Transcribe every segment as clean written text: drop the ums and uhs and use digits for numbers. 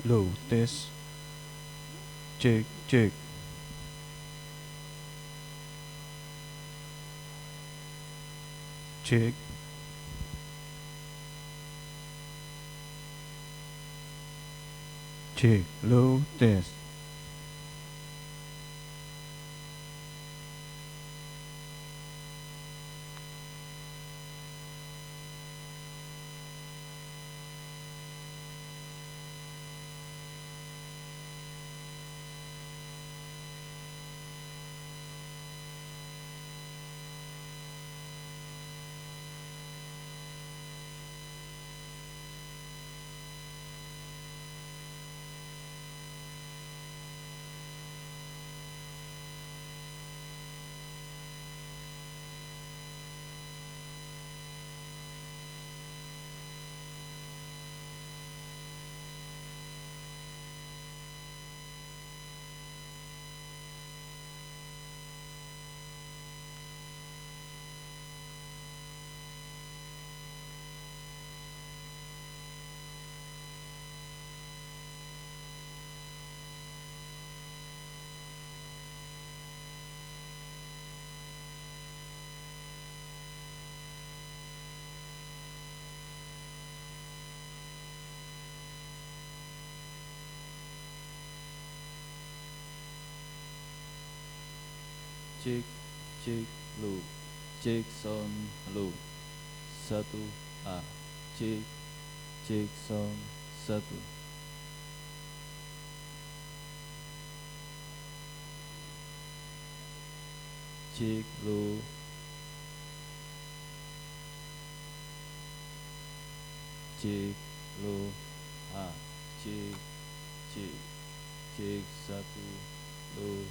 Low tes. Cek cek. Cek. Cek. Low tes. Cek cek low, cek sound low, satu A, cek cek sound satu. Cek low, cek low A, cek cek cek satu low.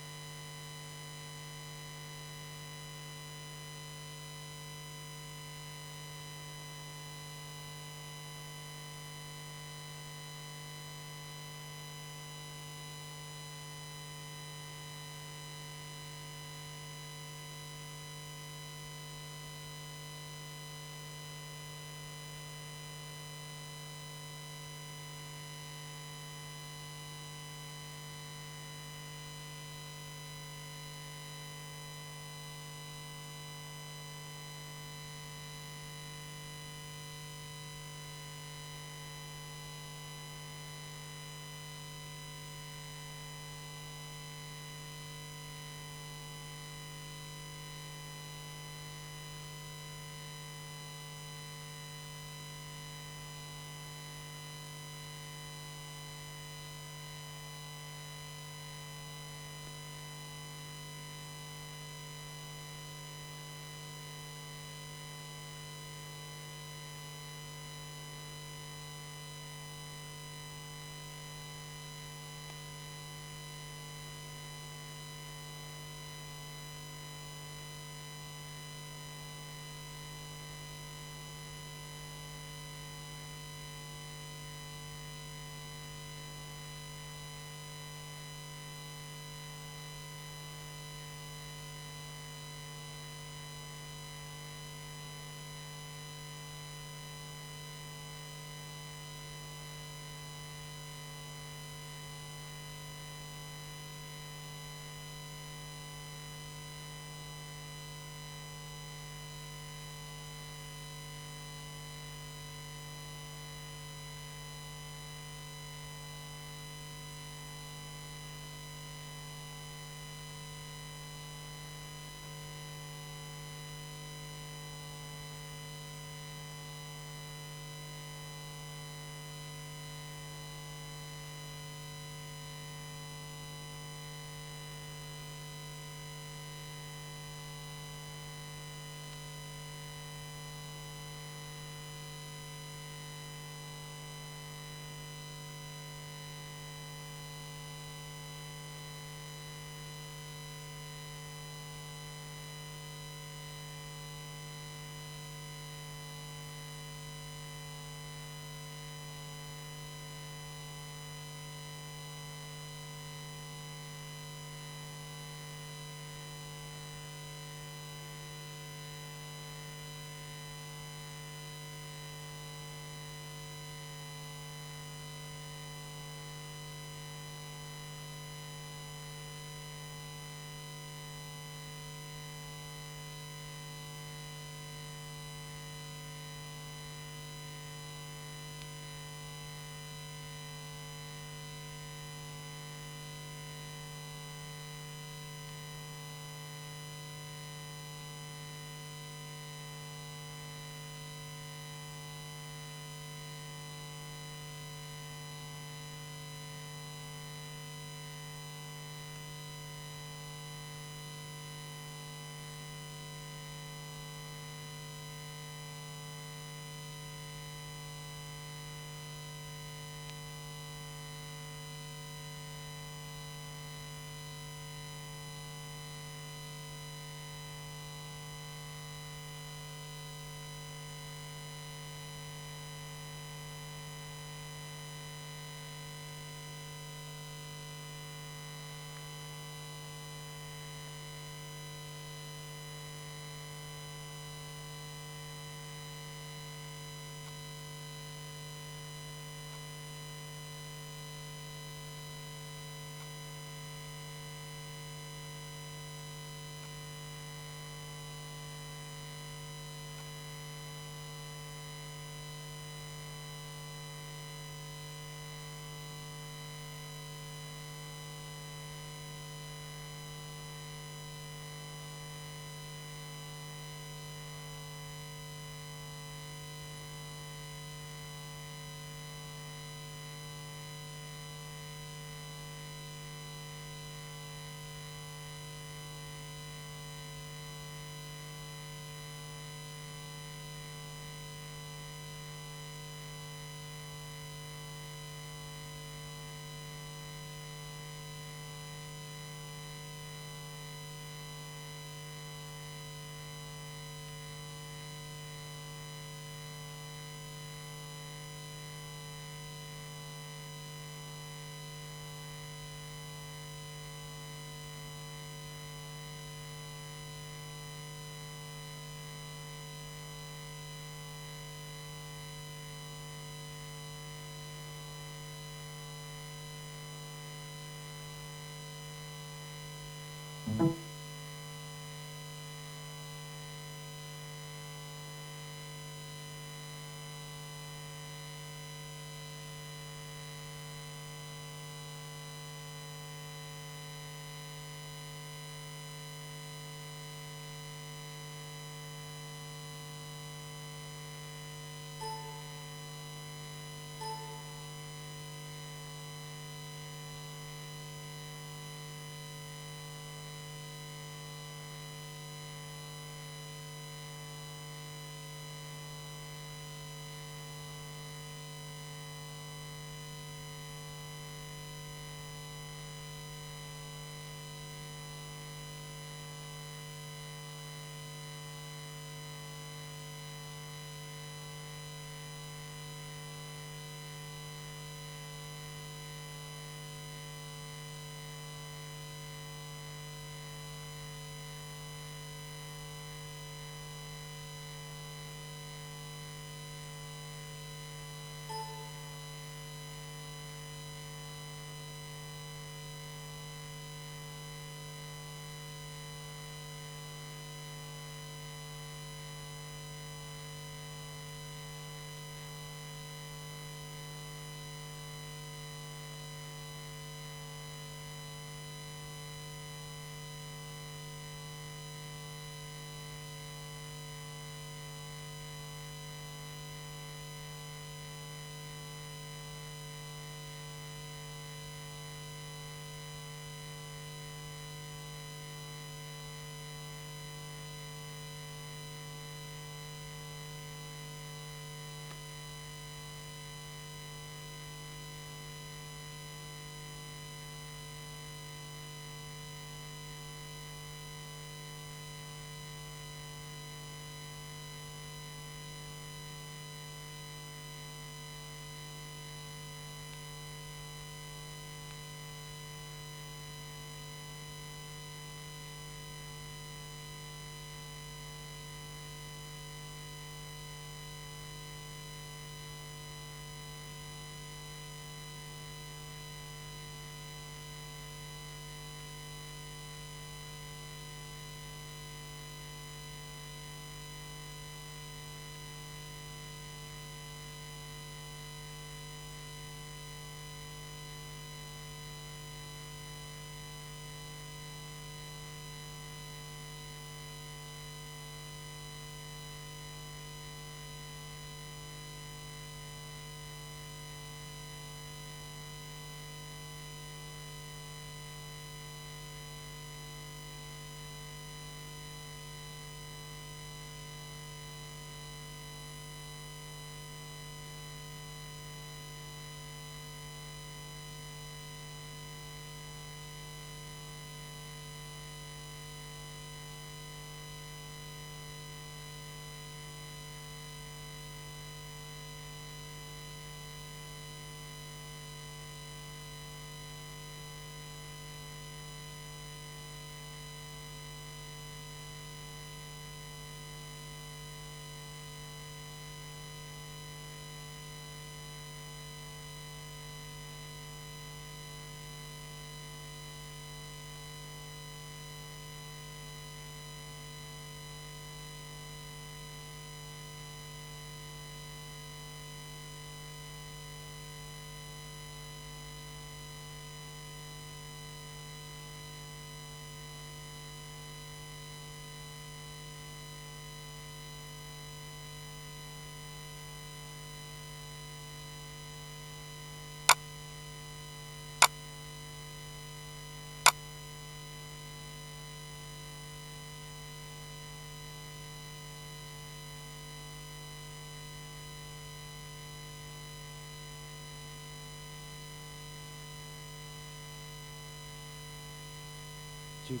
Cuk.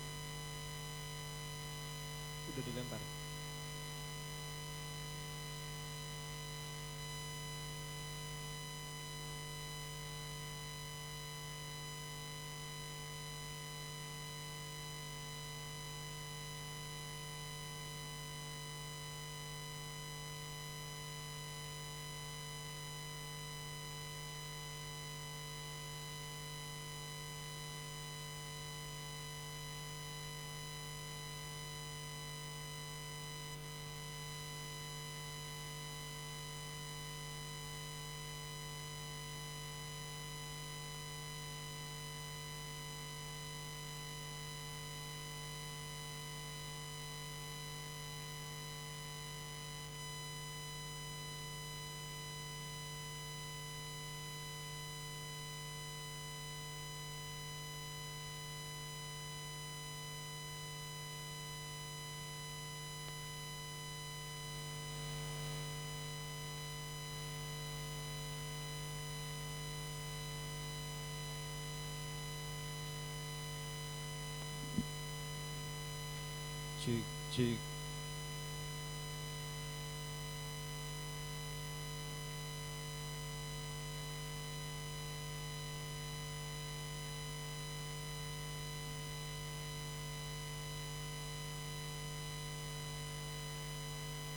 Udah dilempar. cek cek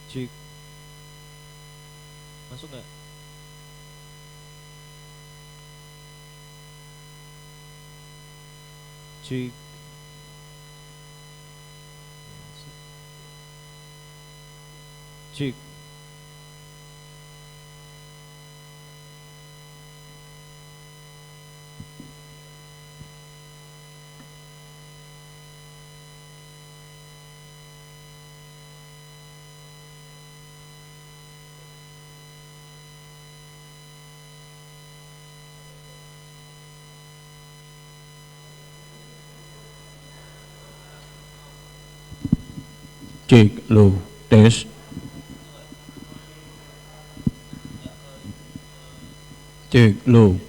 cek masuk nggak cek cek Cek lo tes. Cek lo.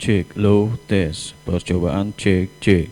Cek low tes. Percobaan cek cek.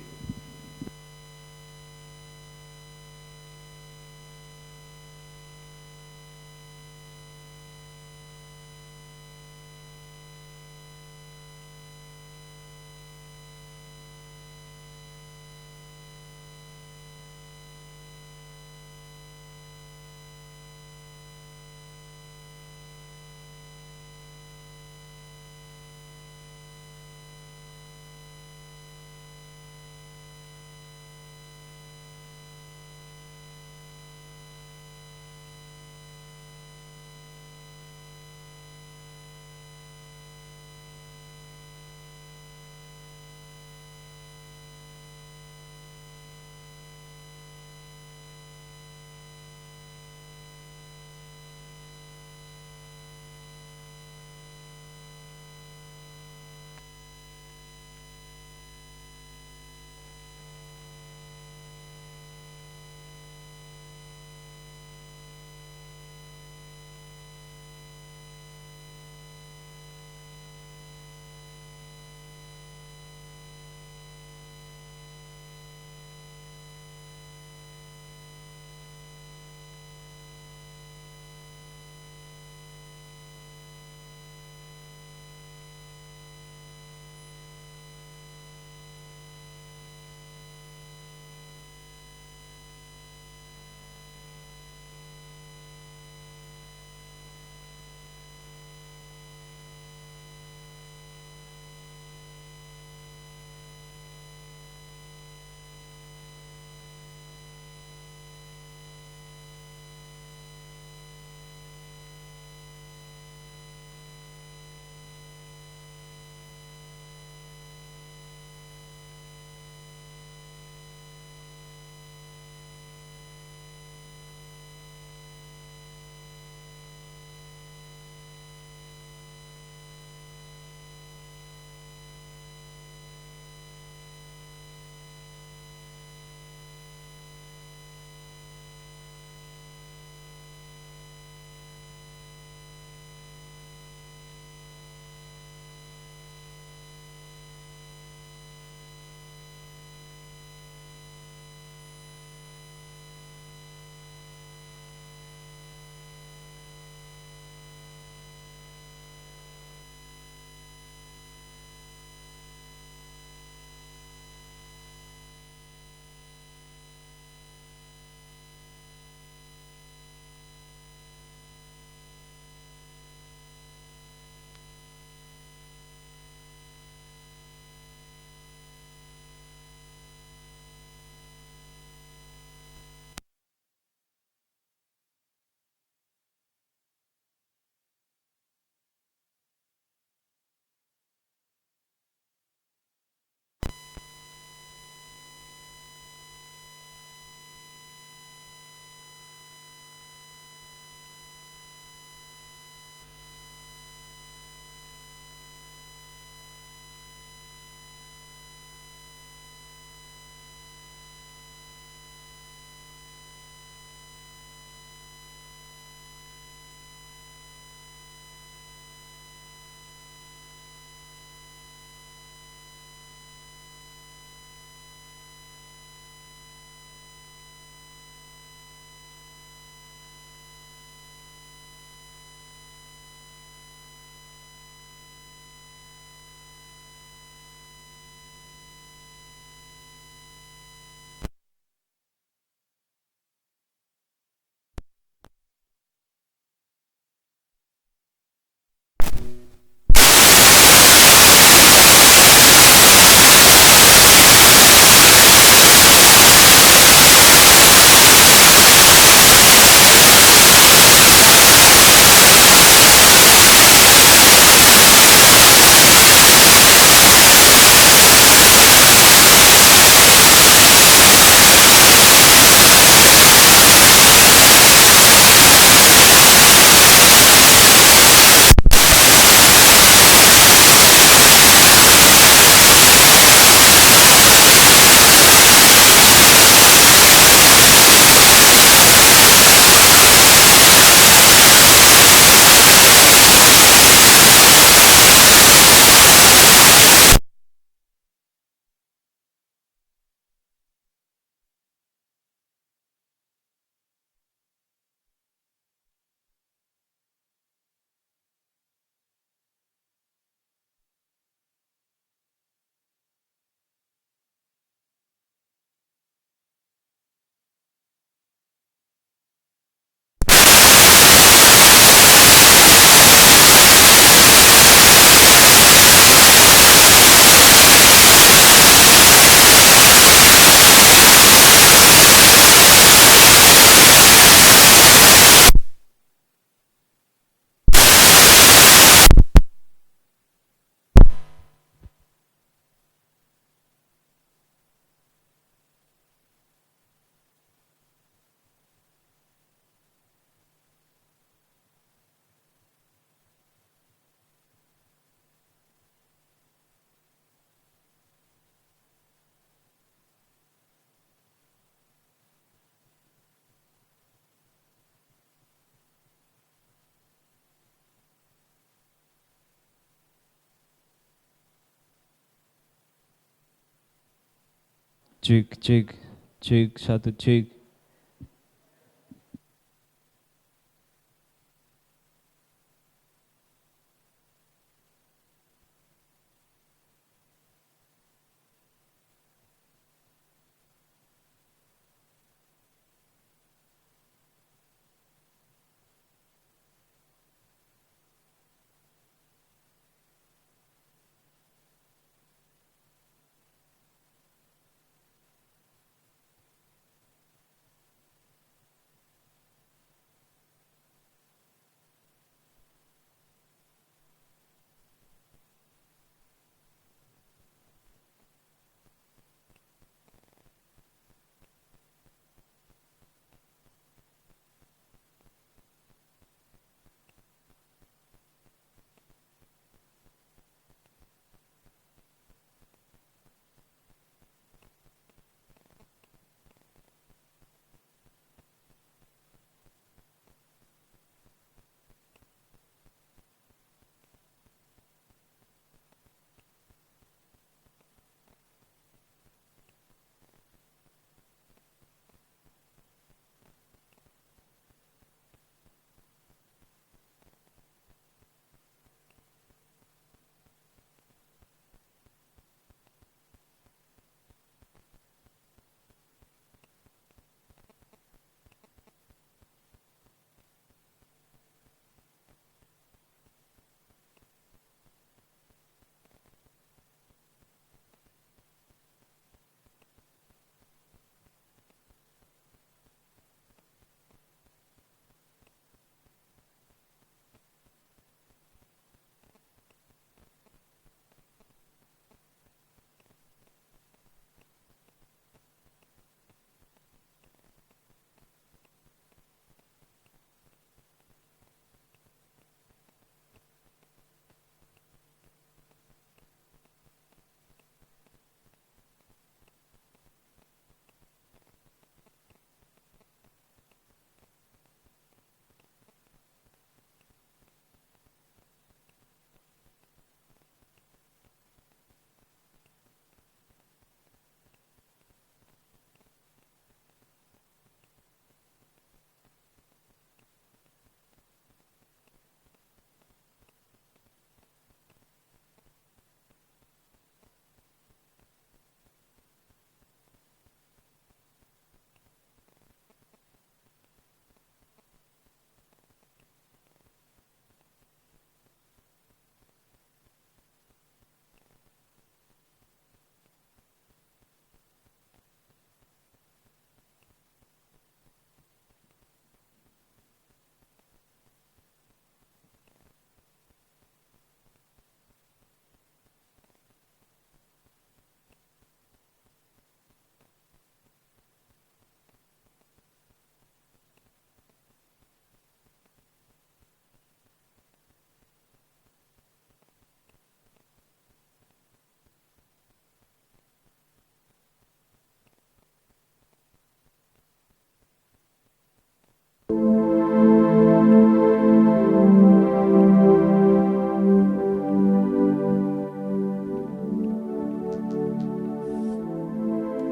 Cek, cek, cek, satu cek.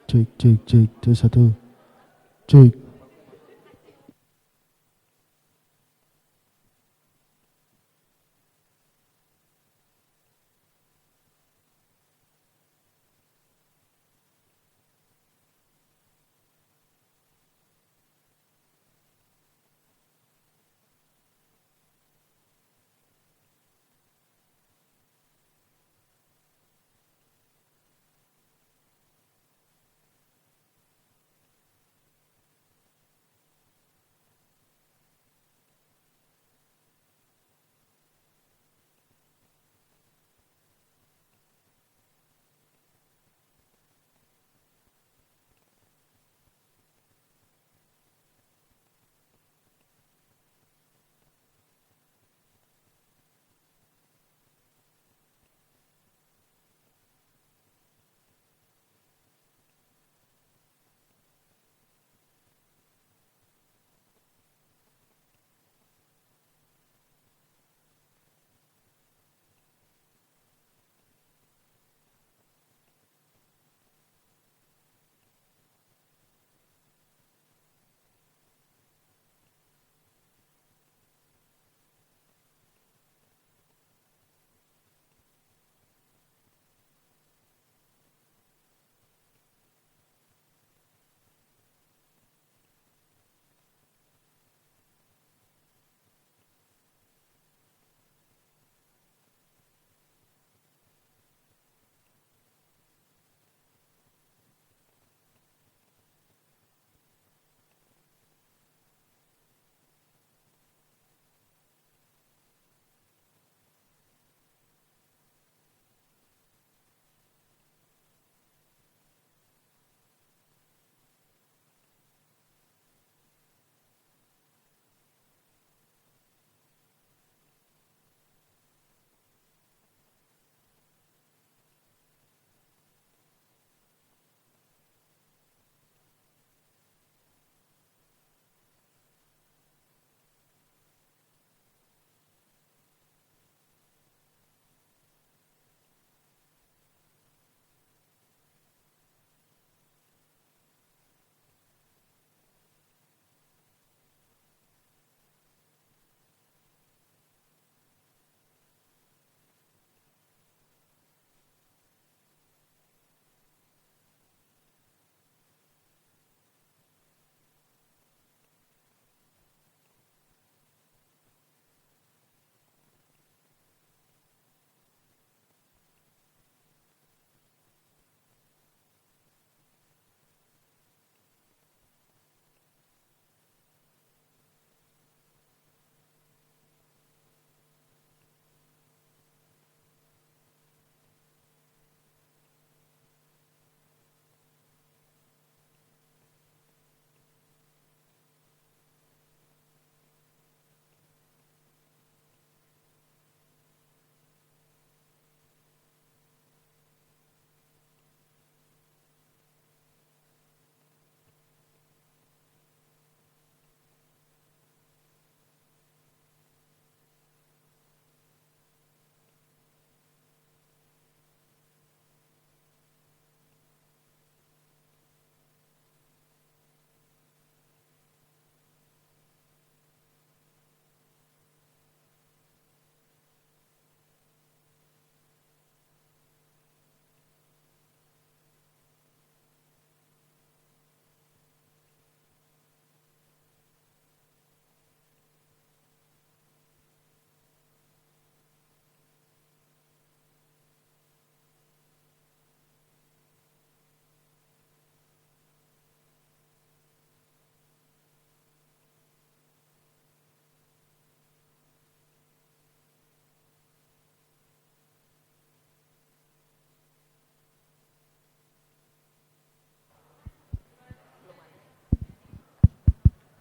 Cek, tes satu, cek.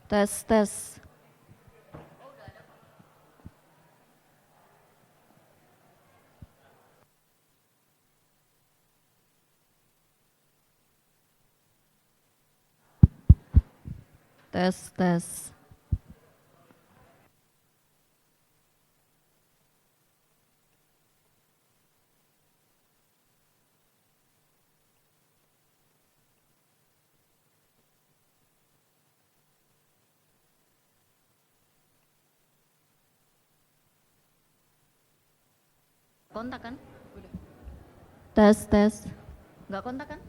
Tes, tes. Tes, tes. kontak kan? Tes, tes. Nggak kontak kan?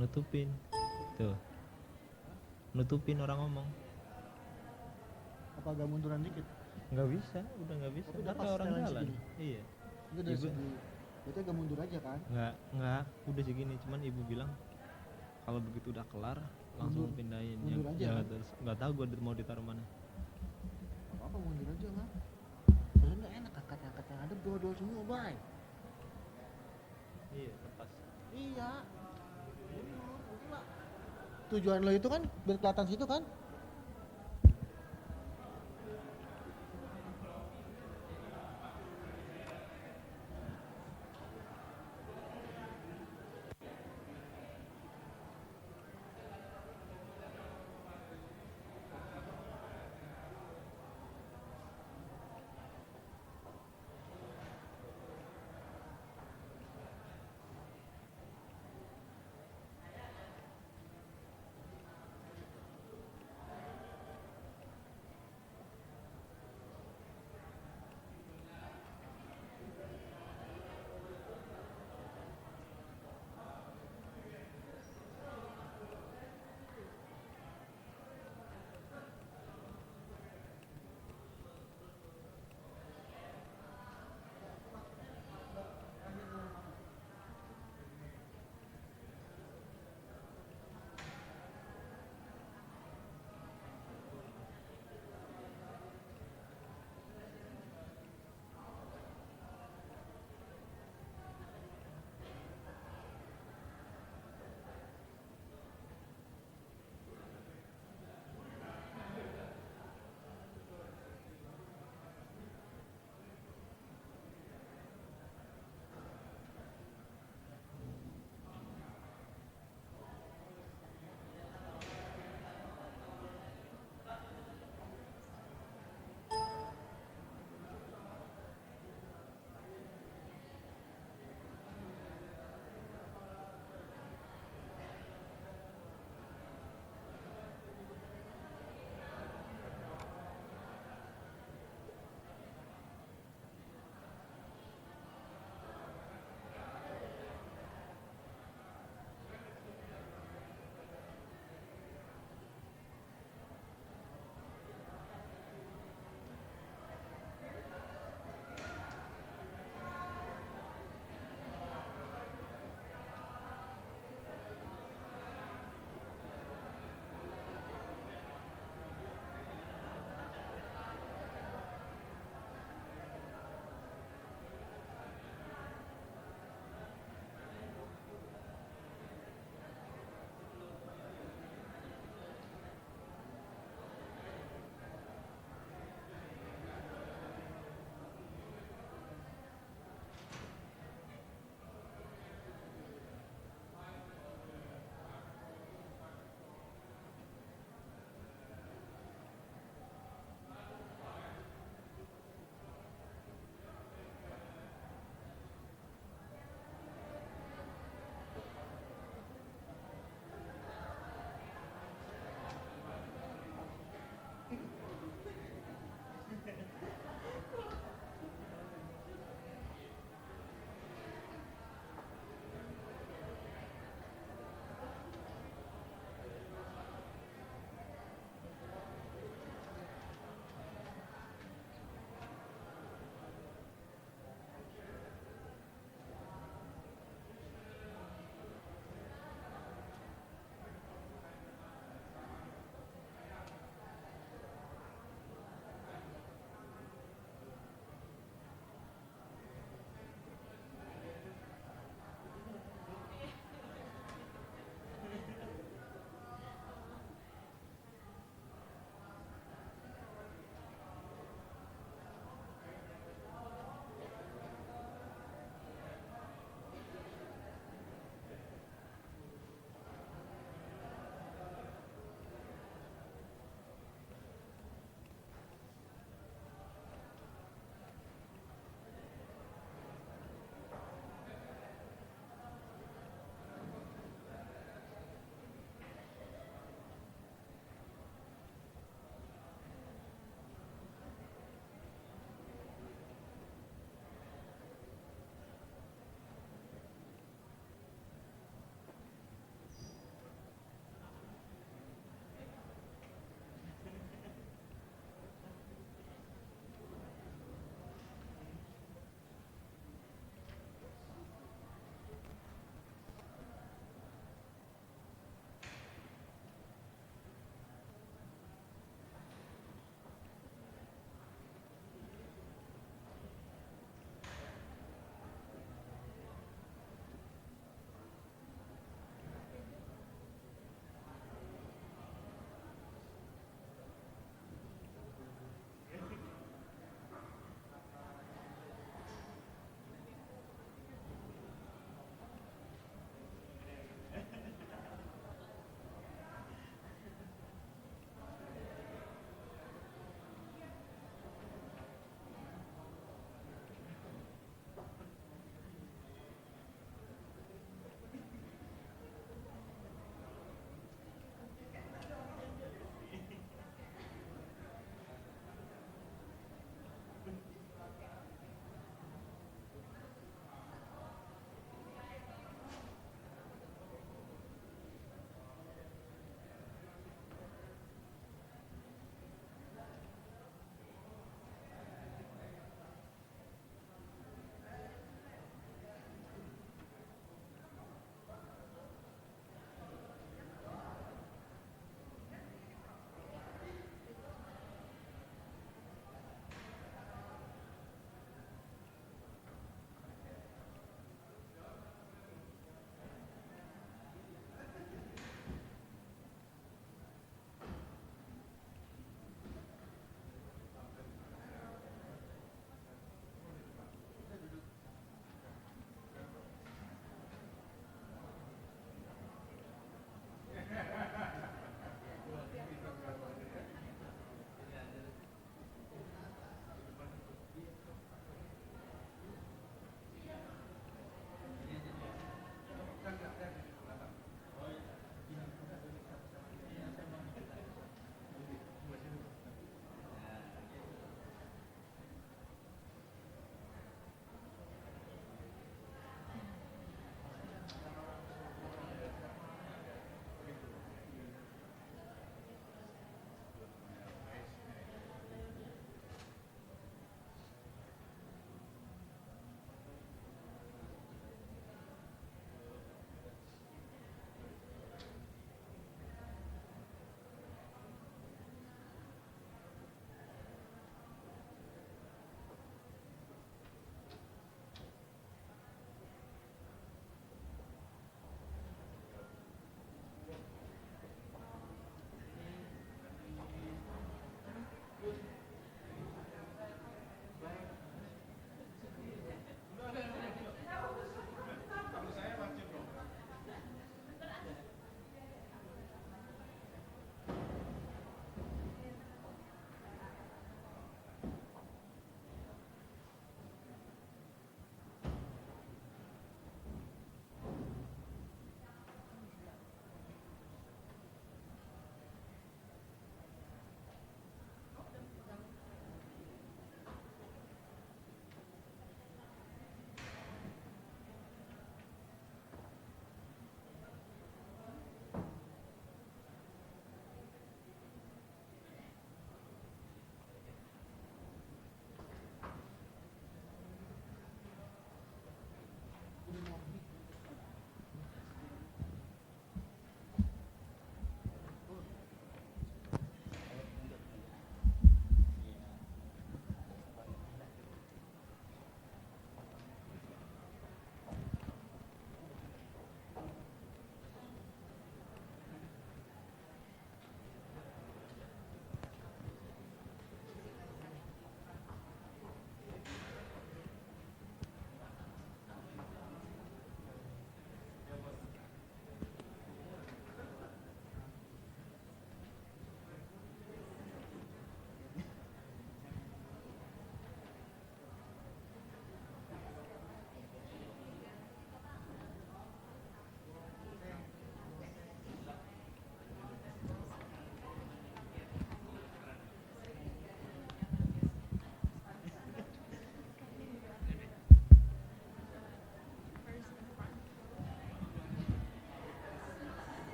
nutupin. Tuh. Nutupin orang ngomong. Apa agak munduran dikit? Nggak bisa, udah nggak bisa. Tapi udah Ntar pas kayak orang jalan jalan. segini. Iya. Itu dari Ibu- segi, berarti agak mundur aja kan? Nggak, udah segini. Cuman ibu bilang kalau begitu udah kelar langsung Mundur. pindahin. Mundur aja, ya, kan? terus nggak tahu gue mau ditaruh mana. Apa mundur aja lah. Soalnya nggak enak angkat yang ada dua semua, bay. Iya, lepas. Iya. Mundur lah. Tujuan lo itu kan biar kelihatan situ kan?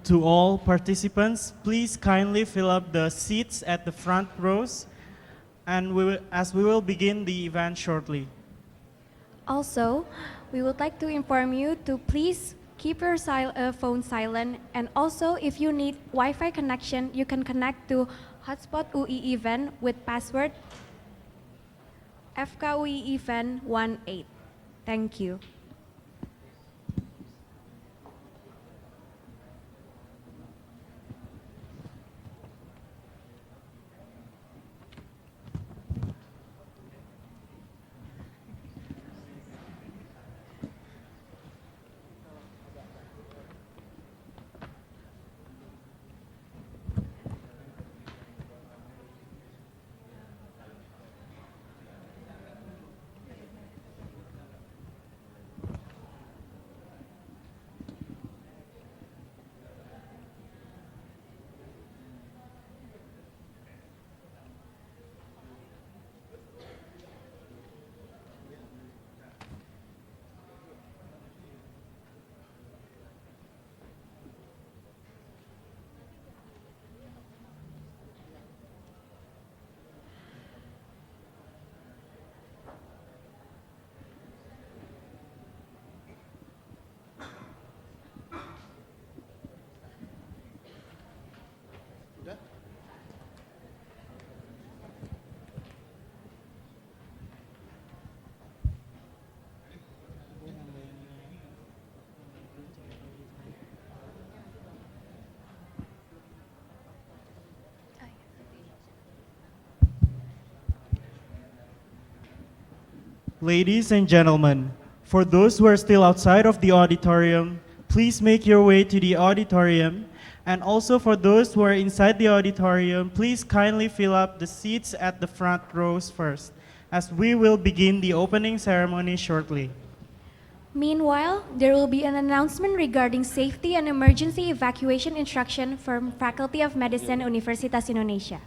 To all participants, please kindly fill up the seats at the front rows, and as we will begin the event shortly. Also, we would like to inform you to please keep your phone silent, and also if you need Wi-Fi connection, you can connect to Hotspot UI event with password FKUI event 18. Thank you. Ladies and gentlemen, for those who are still outside of the auditorium, please make your way to the auditorium. And also for those who are inside the auditorium, please kindly fill up the seats at the front rows first, as we will begin the opening ceremony shortly. Meanwhile, there will be an announcement regarding safety and emergency evacuation instruction from Faculty of Medicine, Universitas Indonesia.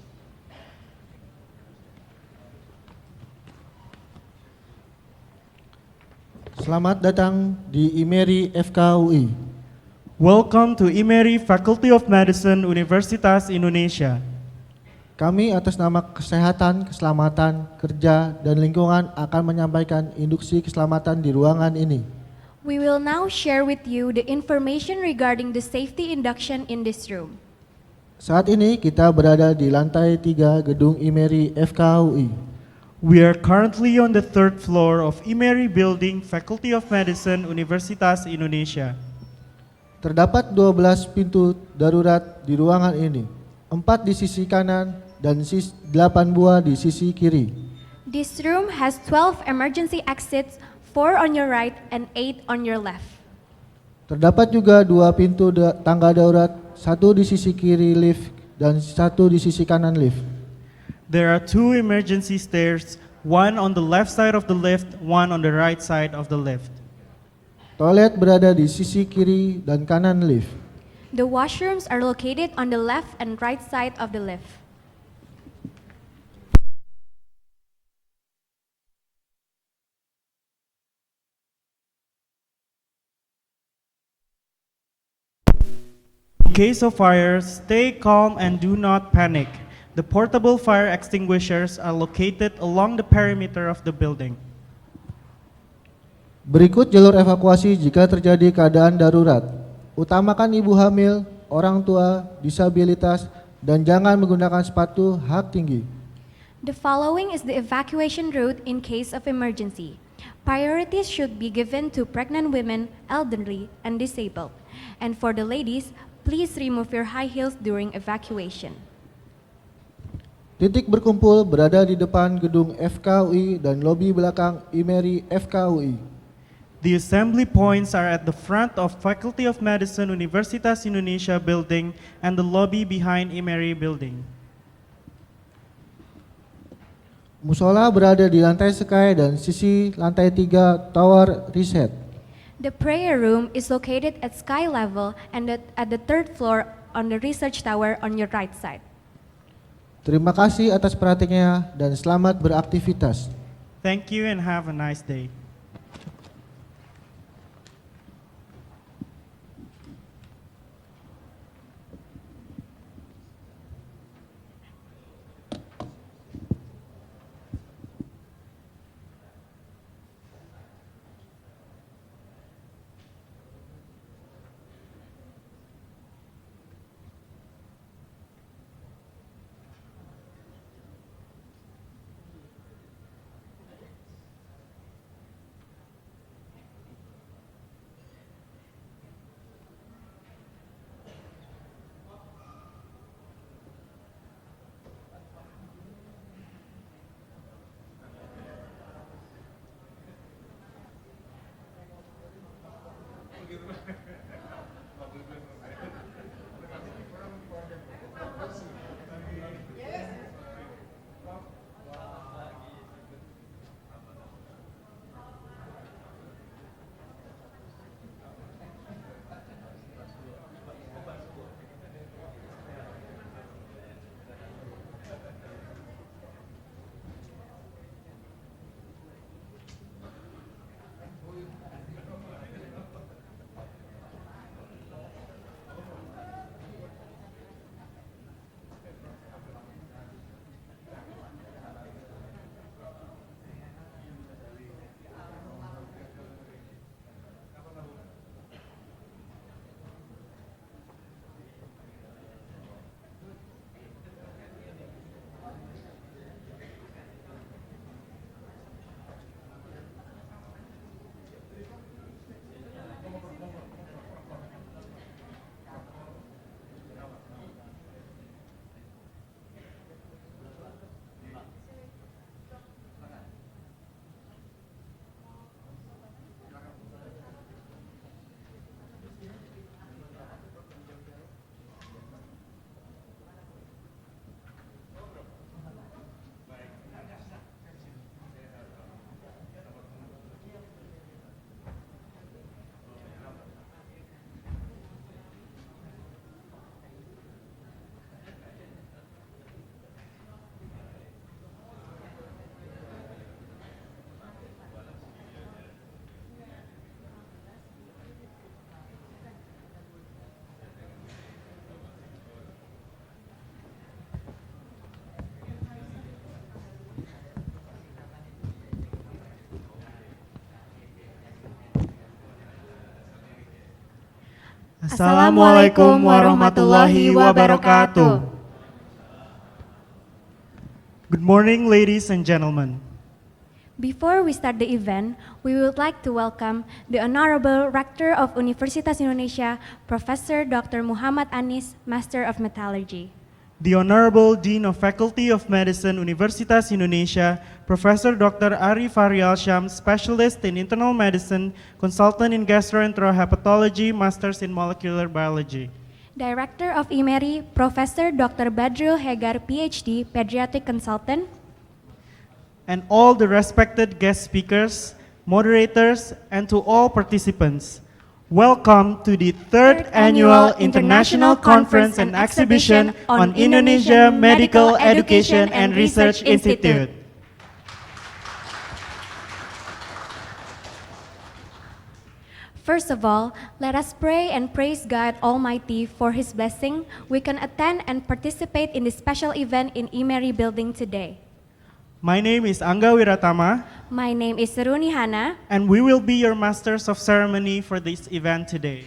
Selamat datang di IMERI FKUI. Welcome to IMERI Faculty of Medicine, Universitas Indonesia. Kami atas nama Kesehatan, Keselamatan, Kerja, dan Lingkungan akan menyampaikan induksi keselamatan di ruangan ini. We will now share with you the information regarding the safety induction in this room. Saat ini kita berada di lantai 3 gedung IMERI FKUI. We are currently on the third floor of IMERI Building, Faculty of Medicine, Universitas Indonesia. Terdapat 12 pintu darurat di ruangan ini, 4 di sisi kanan dan 8 buah di sisi kiri. This room has 12 emergency exits, 4 on your right and 8 on your left. Terdapat juga 2 pintu tangga darurat, 1 di sisi kiri lift dan 1 di sisi kanan lift. There are 2 emergency stairs, 1 on the left side of the lift, 1 on the right side of the lift. Toilet berada di sisi kiri dan kanan lift. The washrooms are located on the left and right side of the lift. In case of fire, stay calm and do not panic. The portable fire extinguishers are located along the perimeter of the building. Berikut jalur evakuasi jika terjadi keadaan darurat. Utamakan ibu hamil, orang tua, disabilitas, dan jangan menggunakan sepatu hak tinggi. The following is the evacuation route in case of emergency. Priorities should be given to pregnant women, elderly, and disabled. And for the ladies, please remove your high heels during evacuation. Titik berkumpul berada di depan gedung FKUI dan lobi belakang IMERI FKUI. The assembly points are at the front of Faculty of Medicine, Universitas Indonesia building and the lobby behind IMERI building. Musola berada di lantai Sky dan sisi lantai 3 Tower Reset. The prayer room is located at sky level and at the third floor on the research tower on your right side. Terima kasih atas perhatiannya dan selamat beraktivitas. Thank you and have a nice day. Assalamualaikum warahmatullahi wabarakatuh. Good morning, ladies and gentlemen. Before we start the event, we would like to welcome the Honorable Rector of Universitas Indonesia, Professor Dr. Muhammad Anis, Master of Metallurgy. The Honorable Dean of Faculty of Medicine, Universitas Indonesia, Professor Dr. Arif Faryal Syam, Specialist in Internal Medicine, Consultant in Gastroenterohepatology, Masters in Molecular Biology. Director of IMERI, Professor Dr. Badrul Hegar, PhD, Pediatric Consultant. And all the respected guest speakers, moderators, and to all participants. Welcome to the third annual International Conference and Exhibition on Indonesia Medical Education and Research Institute. First of all, let us pray and praise God Almighty for His blessing. We can attend and participate in this special event in IMERI building today. My name is Angga Wiratama, My name is Seruni Hana, and we will be your masters of ceremony for this event today.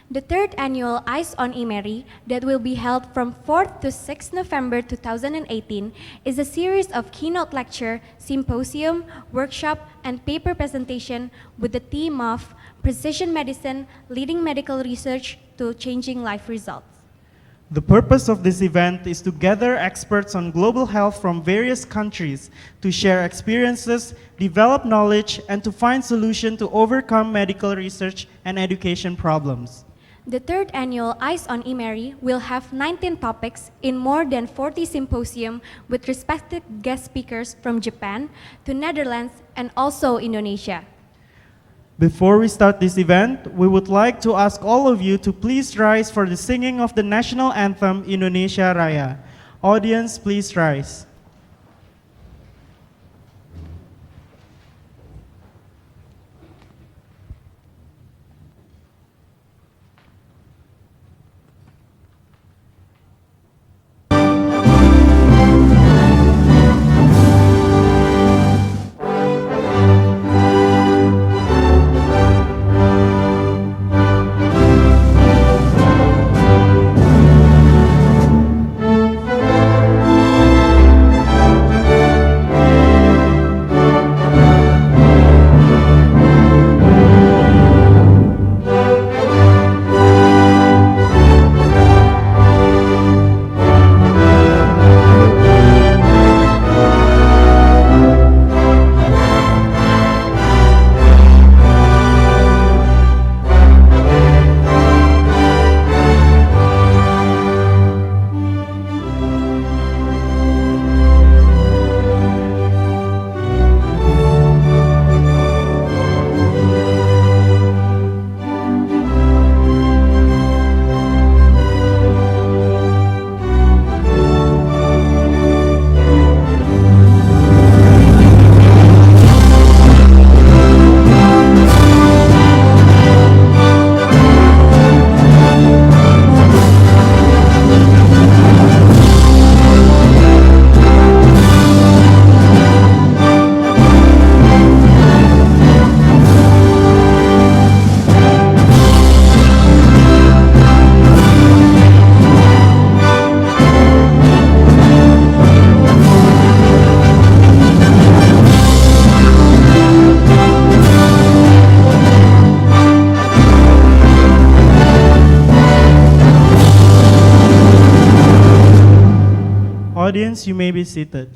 The third annual Eyes on IMERI that will be held from 4th to 6th November 2018 is a series of keynote lecture, symposium, workshop, and paper presentation with the theme of Precision Medicine, Leading Medical Research to Changing Life Results. The purpose of this event is to gather experts on global health from various countries to share experiences, develop knowledge, and to find solutions to overcome medical research and education problems. The third annual Eyes on IMERI will have 19 topics in more than 40 symposium with respected guest speakers from Japan to Netherlands and also Indonesia. Before we start this event, we would like to ask all of you to please rise for the singing of the national anthem Indonesia Raya. Audience, please rise. Audience, you may be seated.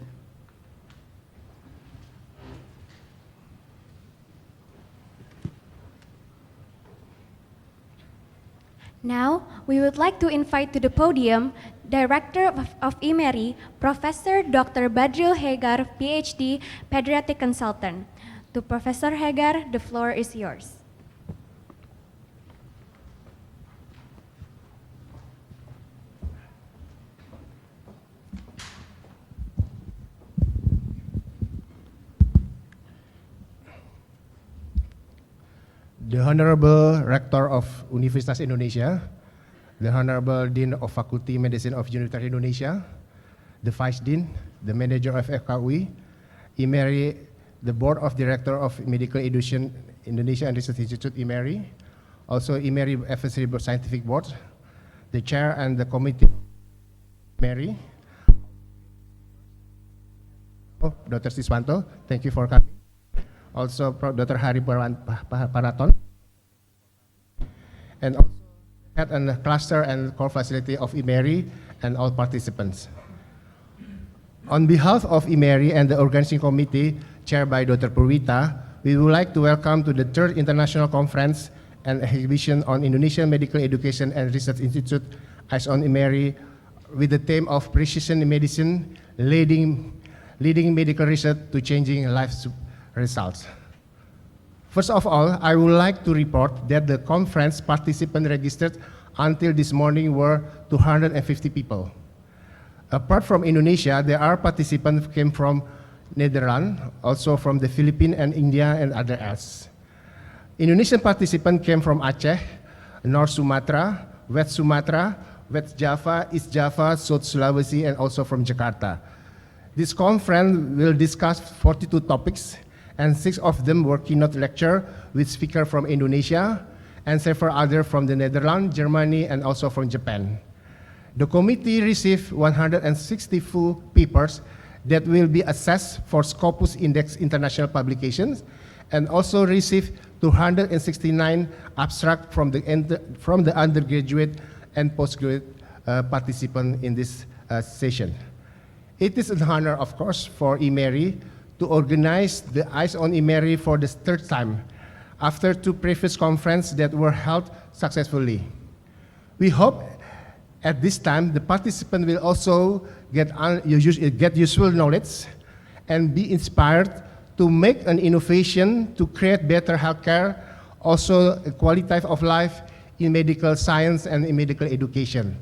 Now, we would like to invite to the podium Director of IMERI, Professor Dr. Badril Hagar, PhD, Pediatric Consultant. To Professor Hagar, the floor is yours. The Honorable Rector of Universitas Indonesia, the Honorable Dean of Faculty Medicine of Universitas Indonesia, the Vice Dean, the Manager of FKUI, IMERI, the Board of Director of Medical Education Indonesia and Research Institute, IMERI, also IMERI Advisory Board Scientific Board, the Chair and the Committee, IMERI, Dr. Siswanto, thank you for coming. Also Dr. Hari Paraton, and also head and cluster and core facility of IMERI and all participants. On behalf of IMERI and the organizing committee chaired by Dr. Purwita, we would like to welcome to the third international conference and exhibition on Indonesian Medical Education and Research Institute as on IMERI with the theme of precision medicine, leading medical research to changing lives results. First of all, I would like to report that the conference participants registered until this morning were 250 people. Apart from Indonesia, there are participants who came from Netherlands, also from the Philippines and India and other else. Indonesian participants came from Aceh, North Sumatra, West Java, East Java, South Sulawesi, and also from Jakarta. This conference will discuss 42 topics, and 6 of them were keynote lecture with speakers from Indonesia and several others from the Netherlands, Germany, and also from Japan. The committee received 164 papers that will be assessed for Scopus Index international publications, and also received 269 abstracts from the undergraduate and postgraduate participants in this session. It is an honor, of course, for IMERI to organize the Eyes on IMERI for the third time after 2 previous conferences that were held successfully. We hope at this time the participants will also get useful knowledge and be inspired to make an innovation to create better healthcare, also a quality of life in medical science and in medical education.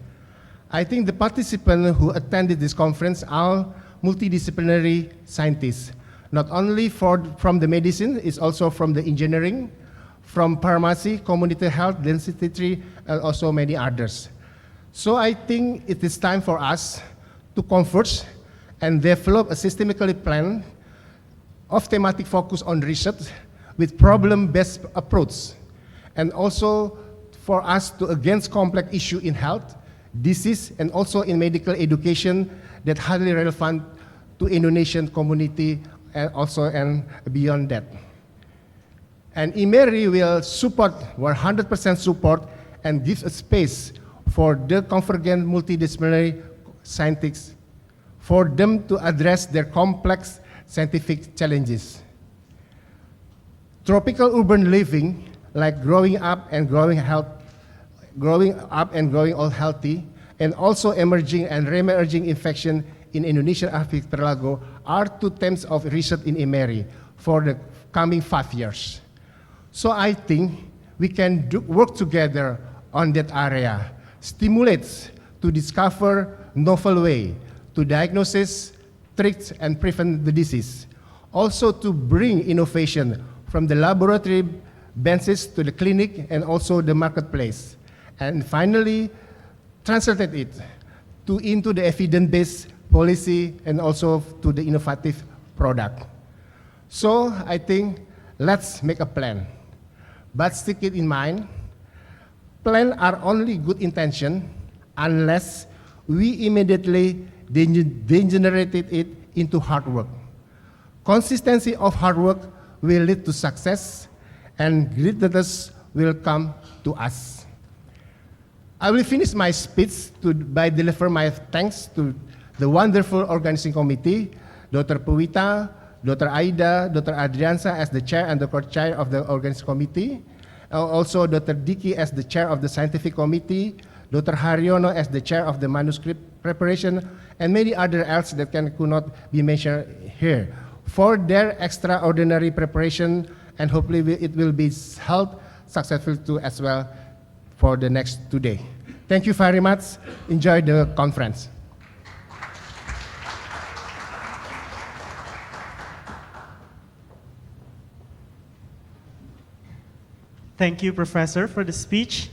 I think the participants who attended this conference are multidisciplinary scientists, not only from the medicine, it's also from the engineering, from pharmacy, community health, density, and also many others. So I think it is time for us to converge and develop a systematically plan of thematic focus on research with problem-based approach, and also for us to against complex issue in health, disease, and also in medical education that highly relevant to Indonesian community and also and beyond that. And IMERI will support 100% support and give a space for the convergent multidisciplinary scientists for them to address their complex scientific challenges. Tropical urban living, like growing up and growing all healthy, and also emerging and re-emerging infection in Indonesian archipelago are 2 themes of research in IMERI for the coming 5 years. So I think we can work together on that area, stimulates to discover novel way to diagnose, treat, and prevent the disease. Also to bring innovation from the laboratory benches to the clinic and also the marketplace. And finally, translate it into the evidence-based policy and also to the innovative product. So I think let's make a plan, but stick it in mind, plans are only good intention unless we immediately degenerated it into hard work. Consistency of hard work will lead to success, and greatness will come to us. I will finish my speech by deliver my thanks to the wonderful organizing committee, Dr. Puwita, Dr. Aida, Dr. Adriansa as the chair and the co-chair of the organizing committee, also Dr. Diki as the chair of the scientific committee, Dr. Haryono as the chair of the manuscript preparation, and many other else that could not be mentioned here for their extraordinary preparation, and hopefully it will be held successful too as well for the next 2 days. Thank you very much. Enjoy the conference. Thank you, Professor, for the speech.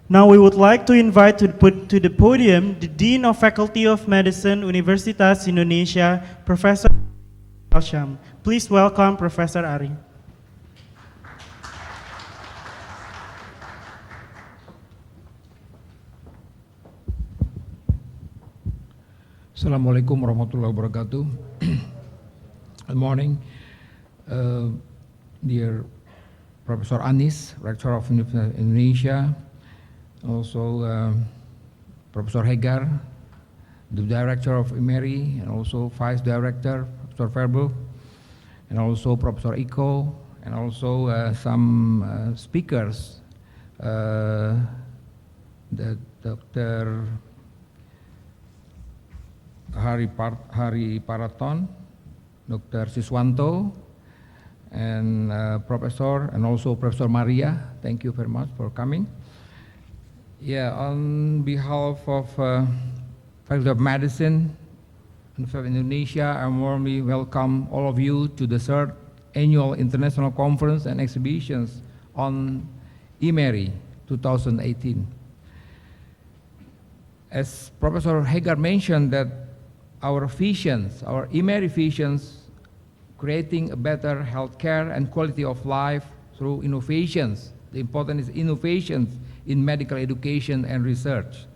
Now we would like to invite to the podium the Dean of Faculty of Medicine, Universitas Indonesia, Professor Alsham. Please welcome Professor Ari. Assalamualaikum warahmatullahi wabarakatuh. Good morning, dear Professor Anis, Rector of University of Indonesia, also Professor Hegar, the Director of IMERI, and also Vice Director, Professor Verbel, and also Professor Iko, and also some speakers, the Dr. Hari Paraton, Dr. Siswanto, and Professor, and also Professor Maria. Thank you very much for coming. Yeah, on behalf of Faculty of Medicine, University of Indonesia, I warmly welcome all of you to the third annual International Conference and Exhibitions on IMERI 2018. As Professor Hegar mentioned that our visions, our IMERI visions, creating a better healthcare and quality of life through innovations. The important is innovations in medical education and research.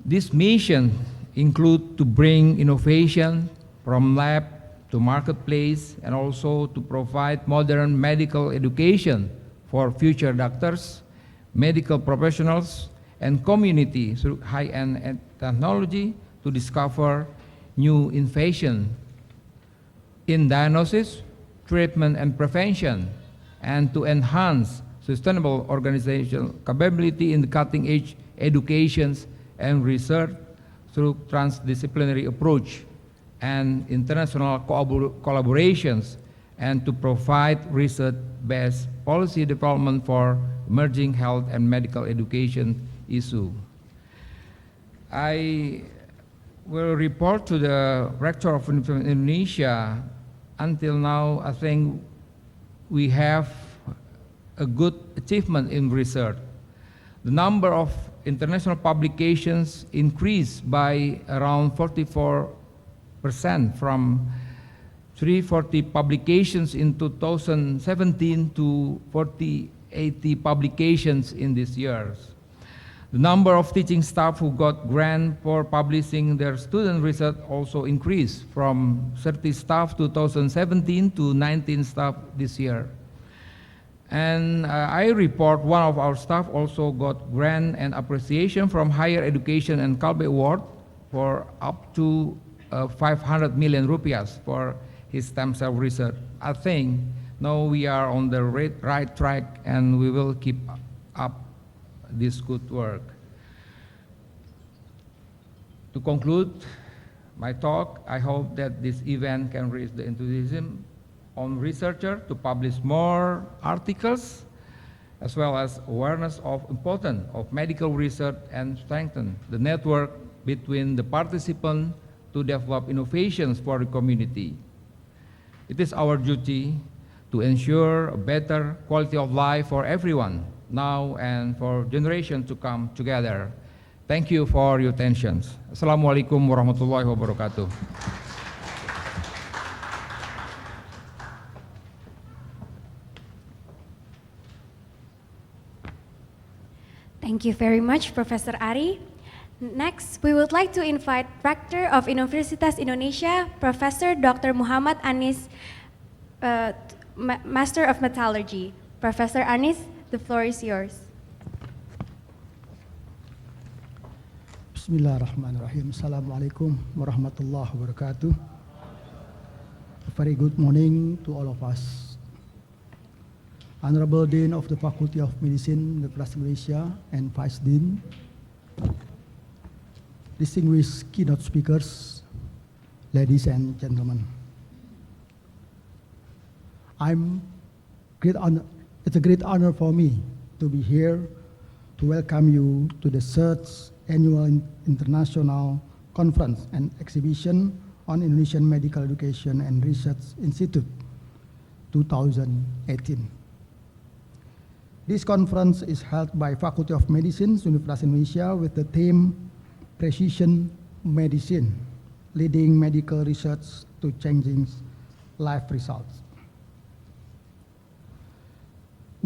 This mission include to bring innovation from lab to marketplace, and also to provide modern medical education for future doctors, medical professionals, and community through high-end technology to discover new innovation in diagnosis, treatment, and prevention, and to enhance sustainable organizational capability in the cutting-edge educations and research through transdisciplinary approach and international collaborations, and to provide research-based policy development for emerging health and medical education issue. I will report to the Rector of Indonesia. Until now, I think we have a good achievement in research. The number of international publications increased by around 44% from 340 publications in 2017 to 480 publications in these years. The number of teaching staff who got grant for publishing their student research also increased from 30 staff 2017 to 19 staff this year. And I report one of our staff also got grant and appreciation from Higher Education and Kalbe Award for up to 500 million rupiahs for his stem cell research. I think now we are on the right track, and we will keep up this good work. To conclude my talk, I hope that this event can raise the enthusiasm on researchers to publish more articles, as well as awareness of importance of medical research, and strengthen the network between the participants to develop innovations for the community. It is our duty to ensure a better quality of life for everyone, now and for generations to come together. Thank you for your attention. Assalamualaikum warahmatullahi wabarakatuh. Thank you very much, Professor Ari. Next, we would like to invite Rector of Universitas Indonesia, Professor Dr. Muhammad Anis, Master of Metallurgy. Professor Anis, the floor is yours. Bismillahirrahmanirrahim. Assalamualaikum warahmatullahi wabarakatuh. A very good morning to all of us. Honorable Dean of the Faculty of Medicine, University of Malaysia, and Vice Dean, distinguished keynote speakers, ladies and gentlemen. It's a great honor for me to be here to welcome you to the third annual International Conference and Exhibition on Indonesian Medical Education and Research Institute 2018. This conference is held by Faculty of Medicine, University of Malaysia, with the theme Precision Medicine, Leading Medical Research to Changing Life Results.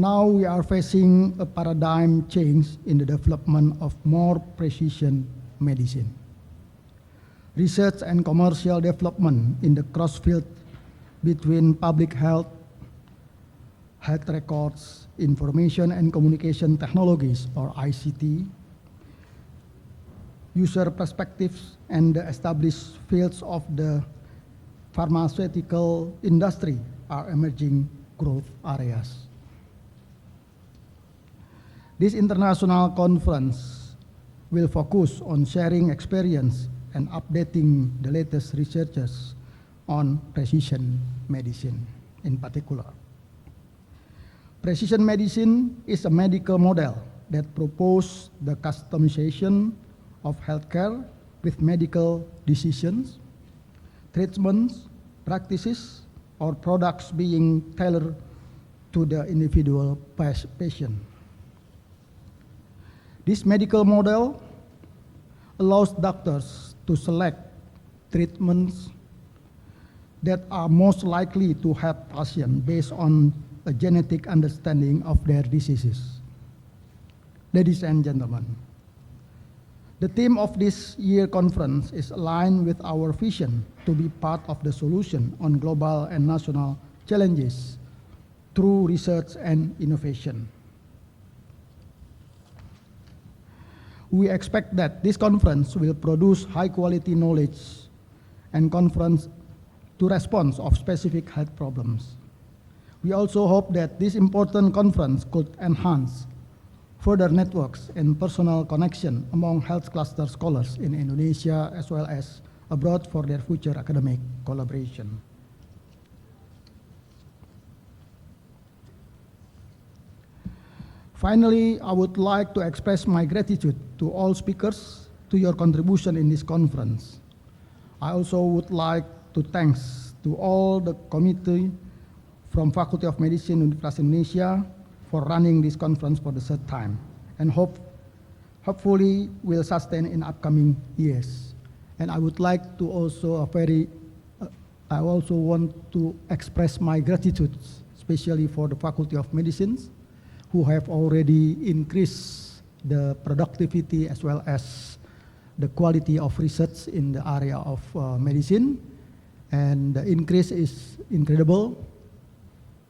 Now we are facing a paradigm change in the development of more precision medicine. Research and commercial development in the crossfield between public health, health records, information and communication technologies, or ICT, user perspectives, and the established fields of the pharmaceutical industry are emerging growth areas. This international conference will focus on sharing experience and updating the latest researches on precision medicine in particular. Precision medicine is a medical model that proposes the customization of healthcare with medical decisions, treatments, practices, or products being tailored to the individual patient. This medical model allows doctors to select treatments that are most likely to help patients based on a genetic understanding of their diseases. Ladies and gentlemen, the theme of this year's conference is aligned with our vision to be part of the solution on global and national challenges through research and innovation. We expect that this conference will produce high-quality knowledge and conference to respond of specific health problems. We also hope that this important conference could enhance further networks and personal connection among health cluster scholars in Indonesia as well as abroad for their future academic collaboration. Finally, I would like to express my gratitude to all speakers to your contribution in this conference. I also would like to thank to all the committee from Faculty of Medicine, University of Indonesia for running this conference for the third time, and hopefully will sustain in upcoming years. And I would like to also I also want to express my gratitude, especially for the Faculty of Medicine, who have already increased the productivity as well as the quality of research in the area of medicine. And the increase is incredible.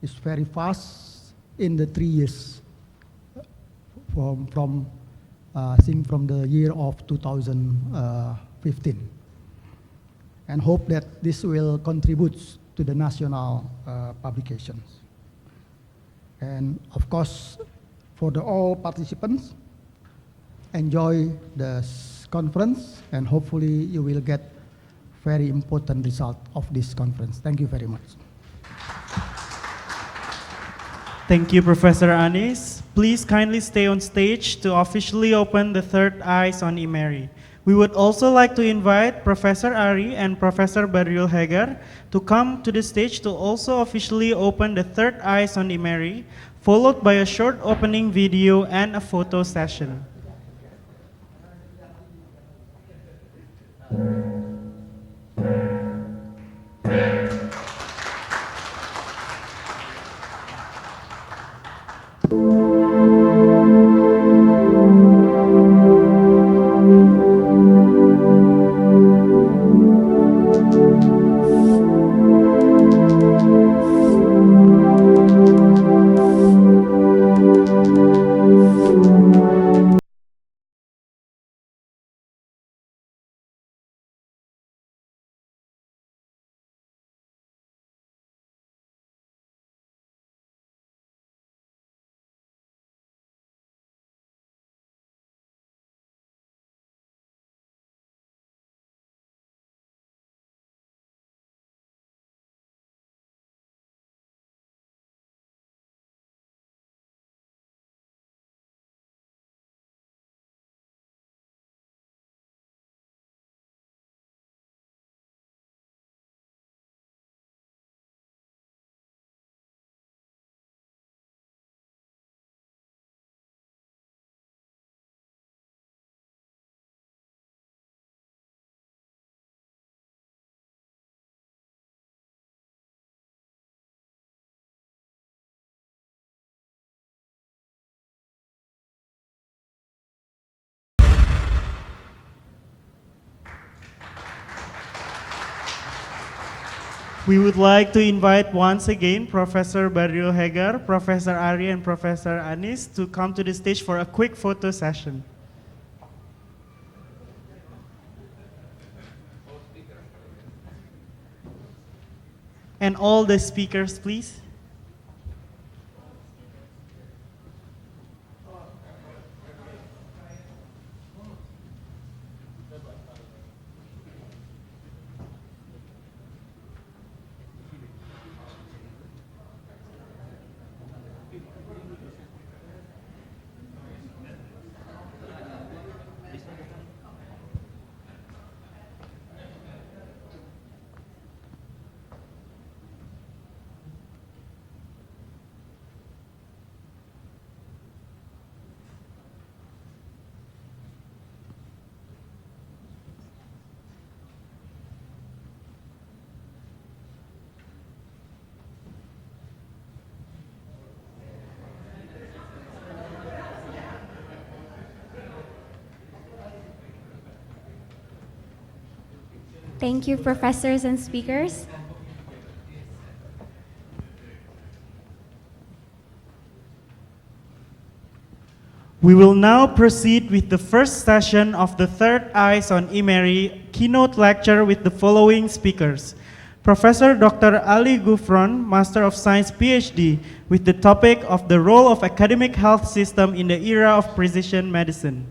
It's very fast in the 3 years from the year of 2015. And hope that this will contribute to the national publications. And of course, for all participants, enjoy the conference, and hopefully you will get very important result of this conference. Thank you very much. Thank you, Professor Anis. Please kindly stay on stage to officially open the third eyes on IMERI. We would also like to invite Professor Ari and Professor Barriul Hegar to come to the stage to also officially open the third eyes on IMERI, followed by a short opening video and a photo session. We would like to invite once again Professor Barrio Hegar, Professor Ari, and Professor Anis to come to the stage for a quick photo session. And all the speakers, please. Thank you, professors and speakers. We will now proceed with the first session of the third Eyes on IMERI keynote lecture with the following speakers. Professor Dr. Ali Gufron, Master of Science PhD, with the topic of the role of academic health system in the era of precision medicine.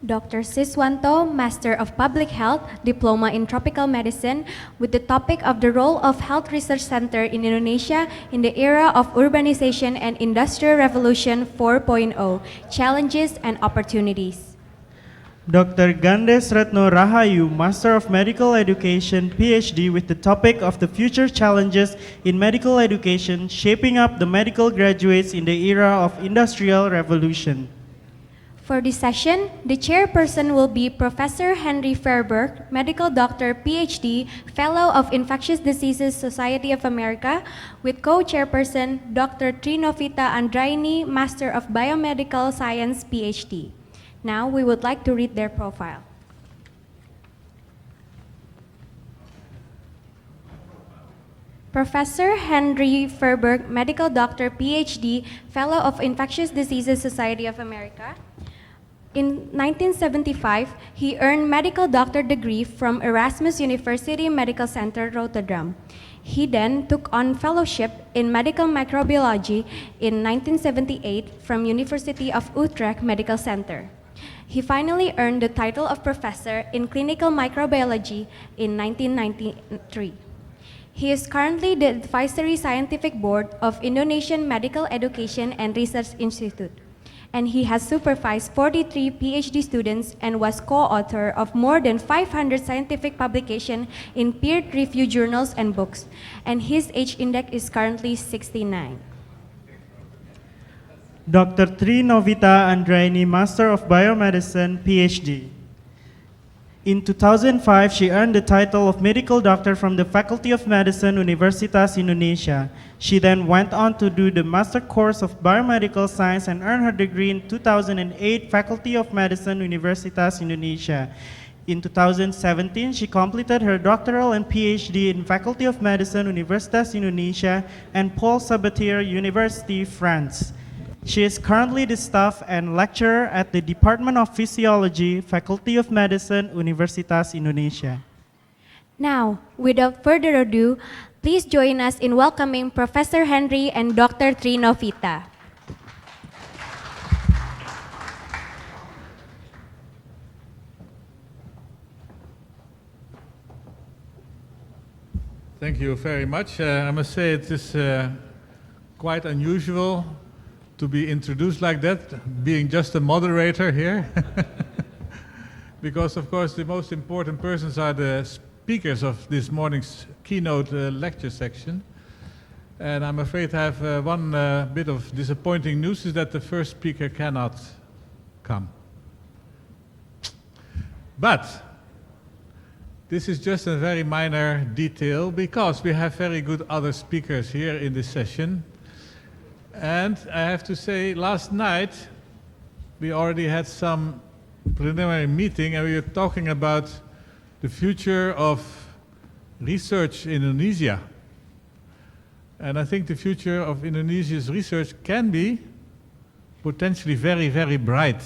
Dr. Siswanto, Master of Public Health, Diploma in Tropical Medicine, with the topic of the role of Health Research Center in Indonesia in the era of urbanization and Industrial Revolution 4.0, Challenges and Opportunities. Dr. Gandes Retno Rahayu, Master of Medical Education, PhD, with the topic of the future challenges in medical education, shaping up the medical graduates in the era of Industrial Revolution. For this session, the chairperson will be Professor Henry Fairberg, Medical Doctor, PhD, Fellow of Infectious Diseases Society of America, with co-chairperson Dr. Trinovita Andraini, Master of Biomedical Science, PhD. Now, we would like to read their profile. Professor Henry Fairberg, Medical Doctor, PhD, Fellow of Infectious Diseases Society of America. In 1975, he earned medical doctor degree from Erasmus University Medical Center, Rotterdam. He then took on fellowship in medical microbiology in 1978 from University of Utrecht Medical Center. He finally earned the title of professor in clinical microbiology in 1993. He is currently the advisory scientific board of Indonesian Medical Education and Research Institute, and he has supervised 43 PhD students and was co-author of more than 500 scientific publications in peer-reviewed journals and books, and his age index is currently 69. Dr. Trinovita Andraini, Master of Biomedicine, PhD. In 2005, she earned the title of medical doctor from the Faculty of Medicine, Universitas Indonesia. She then went on to do the master course of biomedical science and earned her degree in 2008, Faculty of Medicine, Universitas Indonesia. In 2017, she completed her doctoral and PhD in Faculty of Medicine, Universitas Indonesia, and Paul Sabatier University, France. She is currently the staff and lecturer at the Department of Physiology, Faculty of Medicine, Universitas Indonesia. Now, without further ado, please join us in welcoming Professor Henry and Dr. Trinovita. Thank you very much. I must say it is quite unusual to be introduced like that, being just a moderator here. Because, of course, the most important persons are the speakers of this morning's keynote lecture section. And I'm afraid I have one bit of disappointing news, is that the first speaker cannot come. But this is just a very minor detail, because we have very good other speakers here in this session. And I have to say, last night we already had some preliminary meeting, and we were talking about the future of research in Indonesia. And I think the future of Indonesia's research can be potentially very, very bright.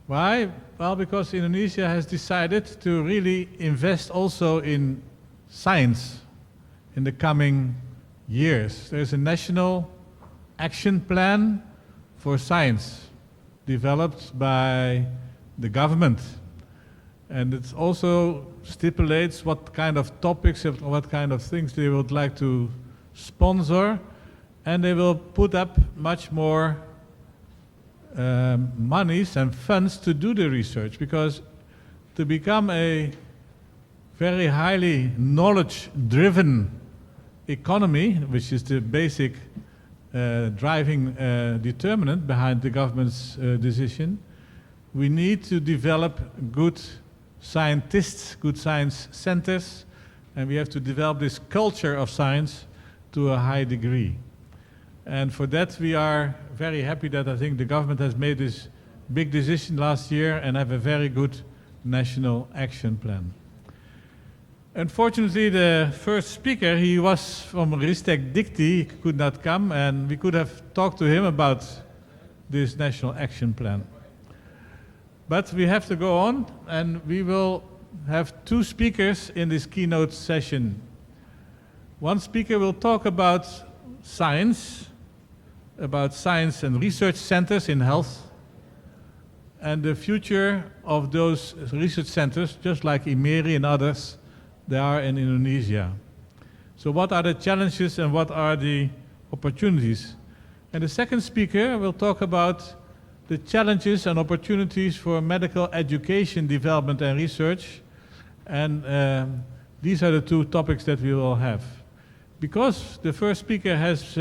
Why? Well, because Indonesia has decided to really invest also in science in the coming years. There's a national action plan for science developed by the government. And it also stipulates what kind of topics, what kind of things they would like to sponsor, and they will put up much more monies and funds to do the research, because to become a very highly knowledge-driven economy, which is the basic driving determinant behind the government's decision, we need to develop good scientists, good science centers, and we have to develop this culture of science to a high degree. And for that we are very happy that I think the government has made this big decision last year and have a very good national action plan. Unfortunately, the first speaker, he was from Ristek Dikti, he could not come, and we could have talked to him about this national action plan. But we have to go on, and we will have two speakers in this keynote session. One speaker will talk about science and research centers in health, and the future of those research centers, just like IMERI and others, they are in Indonesia. So what are the challenges and what are the opportunities? And the second speaker will talk about the challenges and opportunities for medical education development and research. And these are the two topics that we will have. Because the first speaker has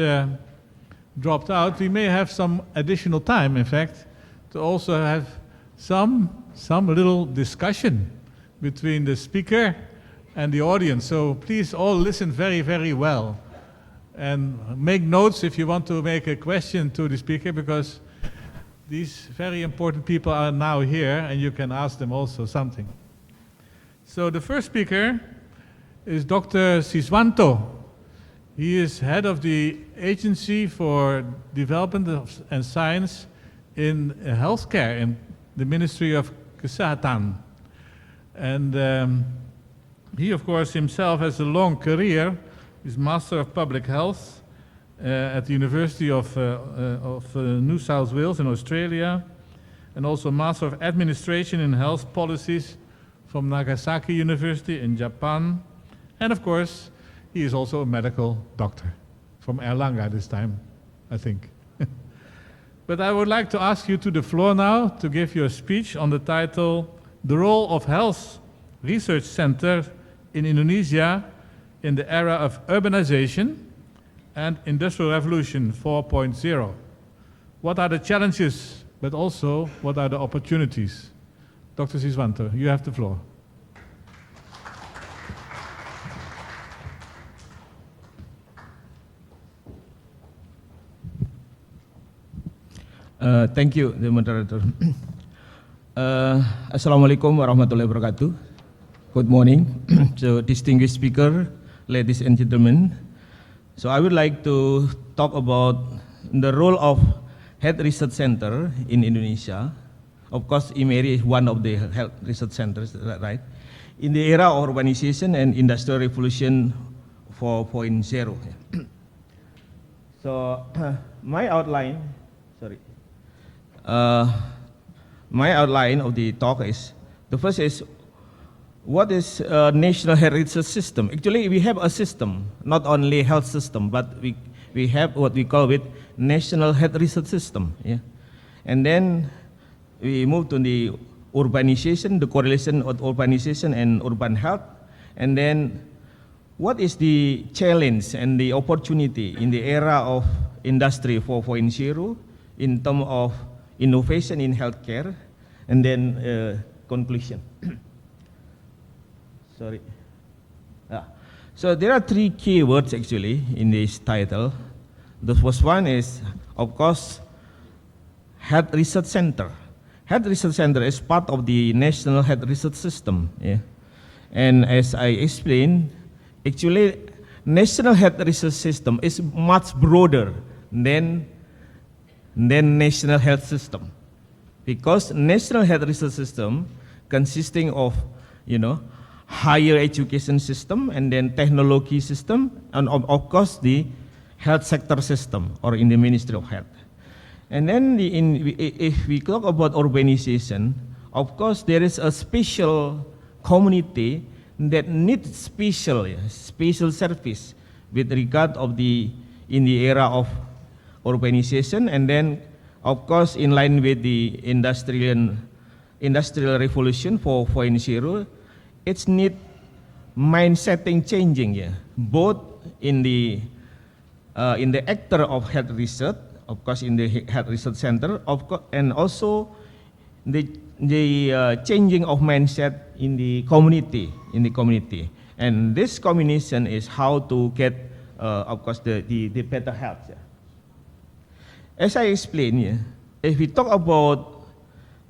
dropped out, we may have some additional time, in fact, to also have some little discussion between the speaker and the audience. So please all listen very, very well. And make notes if you want to make a question to the speaker, because these very important people are now here and you can ask them also something. So the first speaker is Dr. Siswanto. He is head of the Agency for Development and Science in Healthcare in the Ministry of Kesehatan. And he, of course, himself has a long career. He's Master of Public Health at the University of New South Wales in Australia, and also Master of Administration in Health Policies from Nagasaki University in Japan. And of course, he is also a medical doctor from Erlanga this time, I think. But I would like to ask you to the floor now to give your speech on the title, The Role of Health Research Center in Indonesia in the Era of Urbanization and Industrial Revolution 4.0. What are the challenges, but also what are the opportunities? Dr. Siswanto, you have the floor. Thank you, the moderator. Assalamualaikum warahmatullahi wabarakatuh. Good morning. So, distinguished speaker, ladies and gentlemen. So, I would like to talk about the role of Health Research Center in Indonesia. Of course, IMERI is one of the health research centers, right? In the era of urbanization and industrial revolution 4.0. So, my outline of the talk is, the first is, what is a national health research system? Actually, we have a system, not only health system, but we have what we call it national health research system. Yeah? And then we move to the urbanization, the correlation of urbanization and urban health. And then what is the challenge and the opportunity in the era of industry 4.0 in terms of innovation in healthcare, and then conclusion. Sorry. So there are three key words actually in this title. The first one is, of course, Health Research Center. Health Research Center is part of the National Health Research System. Yeah? And as I explained, actually national health research system is much broader than national health system, because national health research system consisting of, higher education system and then technology system, and of course the health sector system or in the Ministry of Health. And then if we talk about urbanization, of course there is a special community that needs special service with regard of in the era of urbanization, and then of course in line with the industrial revolution 4.0, it's need mindsetting changing, both in the actor of health research, of course in the health research center, of course, and also the changing of mindset in the community, and this combination is how to get, of course, the better health. As I explained, if we talk about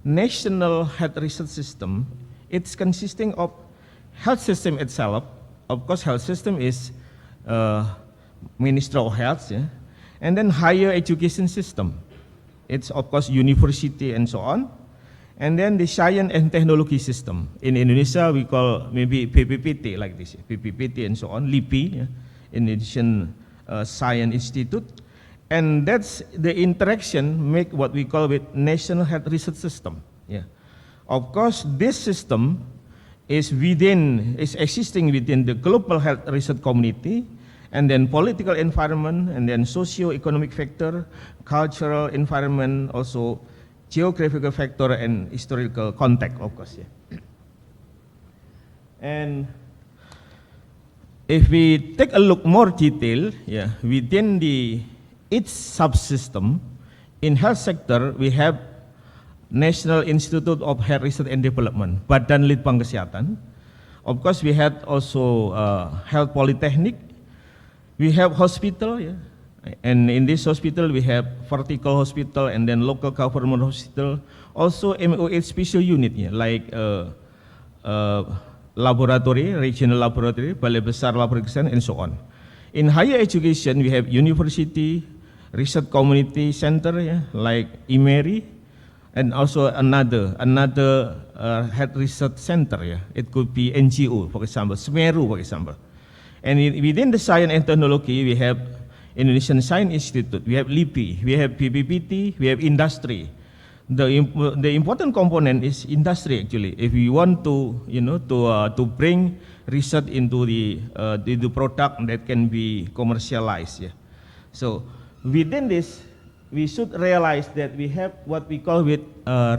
national health research system, it's consisting of health system itself. Of course, health system is Ministry of Health, and then higher education system. It's of course university and so on, and then the science and technology system. In Indonesia, we call maybe PPPT like this, PPPT and so on, LIPI, Indonesian Science Institute. And that's the interaction make what we call with national health research system. Of course, this system is existing within the global health research community, and then political environment, and then socio-economic factor, cultural environment, also geographical factor and historical context, of course. And if we take a look more detail, within each subsystem, in health sector, we have National Institute of Health Research and Development, Badan Litbang Kesehatan. Of course, we had also Health Polytechnic. We have hospital, and in this hospital, we have vertical hospital and then local government hospital. Also, MOH special unit, like laboratory, regional laboratory, Balai Besar Laboratorium Kesehatan, and so on. In higher education, we have university, research community center, like IMERI, and also another health research center. It could be NGO, for example, SMERU, for example. And within the science and technology, we have Indonesian Science Institute, we have LIPI, we have PPPT, we have industry. The important component is industry actually. If we want to, to bring research into the product that can be commercialized. So within this, we should realize that we have what we call with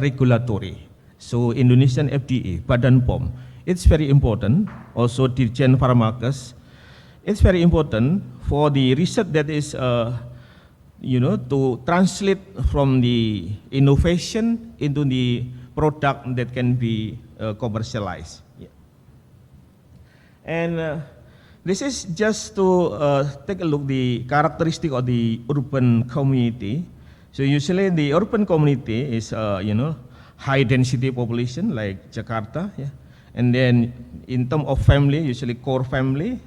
regulatory. So Indonesian FDA, Badan POM, it's very important. Also Dirjen Farmakes, it's very important for the research that is, to translate from the innovation into the product that can be commercialized. And this is just to take a look the characteristic of the urban community. So usually the urban community is, high density population like Jakarta, and then in terms of family, usually core family,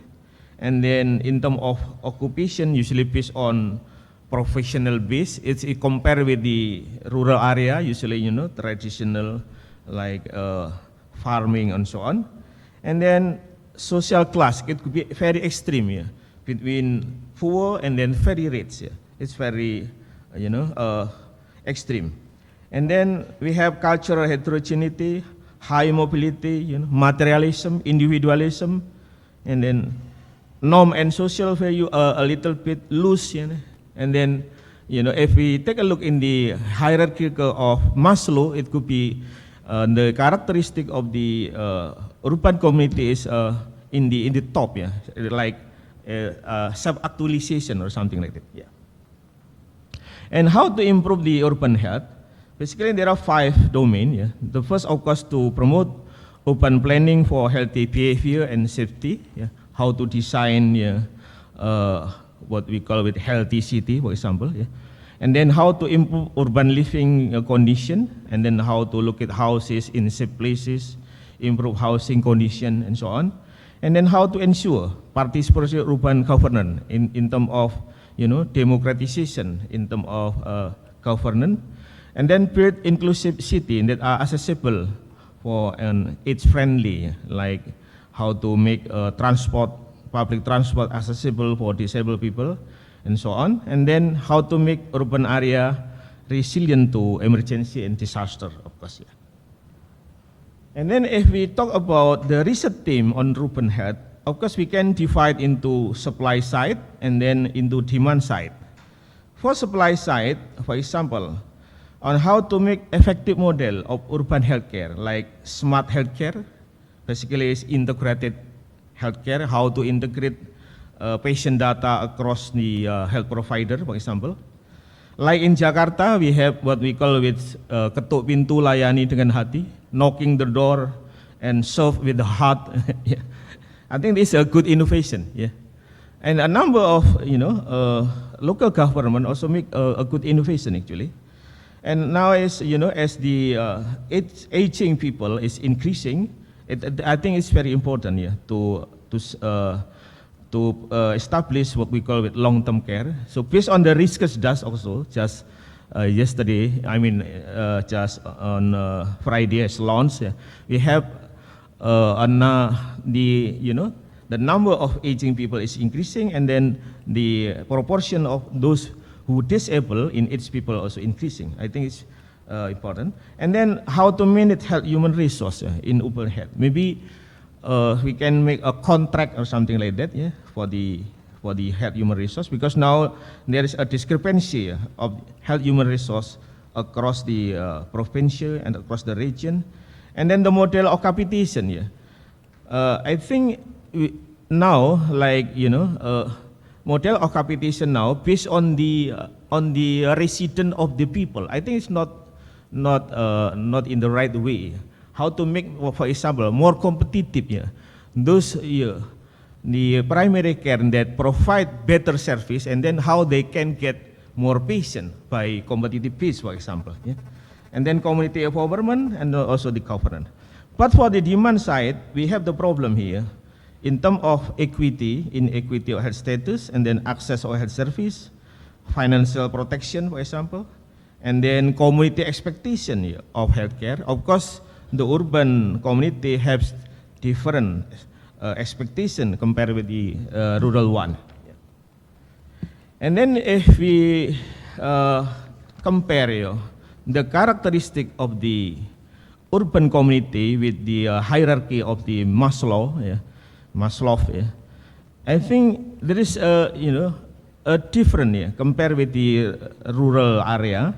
and then in terms of occupation, usually based on professional base. It's compared with the rural area, usually, traditional like farming and so on. And then social class, it could be very extreme, between poor and then very rich. It's very, extreme. And then we have cultural heterogeneity, high mobility, materialism, individualism, and then norm and social value are a little bit loose. And then, if we take a look in the hierarchy of Maslow, it could be the characteristic of the urban community is in the top, like self-actualization or something like that. And how to improve the urban health? Basically, there are 5 domains. The first, of course, to promote urban planning for healthy behavior and safety. How to design what we call with healthy city, for example. And then how to improve urban living condition, and then how to look at houses in safe places, improve housing condition, and so on. And then how to ensure participatory urban governance in terms of, democratization in terms of governance, and then build inclusive cities that are accessible for and it's friendly, like how to make public transport accessible for disabled people, and so on. And then how to make urban area resilient to emergency and disaster, of course. Yeah. And then if we talk about the research team on urban health, of course we can divide into supply side and then into demand side. For supply side, for example, on how to make effective model of urban healthcare, like smart healthcare, basically is integrated healthcare, how to integrate patient data across the health provider, for example. Like in Jakarta, we have what we call with ketuk pintu layani dengan hati, knocking the door and serve with the heart. Yeah. I think this is a good innovation. Yeah. And a number of local government also make a good innovation actually. And now as the aging people is increasing, I think it's very important to establish what we call with long-term care. So based on the research does also, just yesterday, just on Friday as launched, we have the number of aging people is increasing, and then the proportion of those who disable in age people also increasing. I think it's important. And then how to manage health human resource in urban health. Maybe we can make a contract or something like that, for the health human resource, because now there is a discrepancy of health human resource across the province and across the region. And then the model of capitation. I think now, model of capitation now based on the resident of the people. I think it's not in the right way. How to make, for example, more competitive, those the primary care that provide better service, and then how they can get more patient by competitive fees, for example. And then community empowerment and also the governance. But for the demand side, we have the problem here in terms of inequity of health status, and then access of health service, financial protection, for example, and then community expectation of healthcare. Of course, the urban community has different expectation compared with the rural one. And then if we compare the characteristic of the urban community with the hierarchy of the Maslow, I think there is a different compared with the rural area.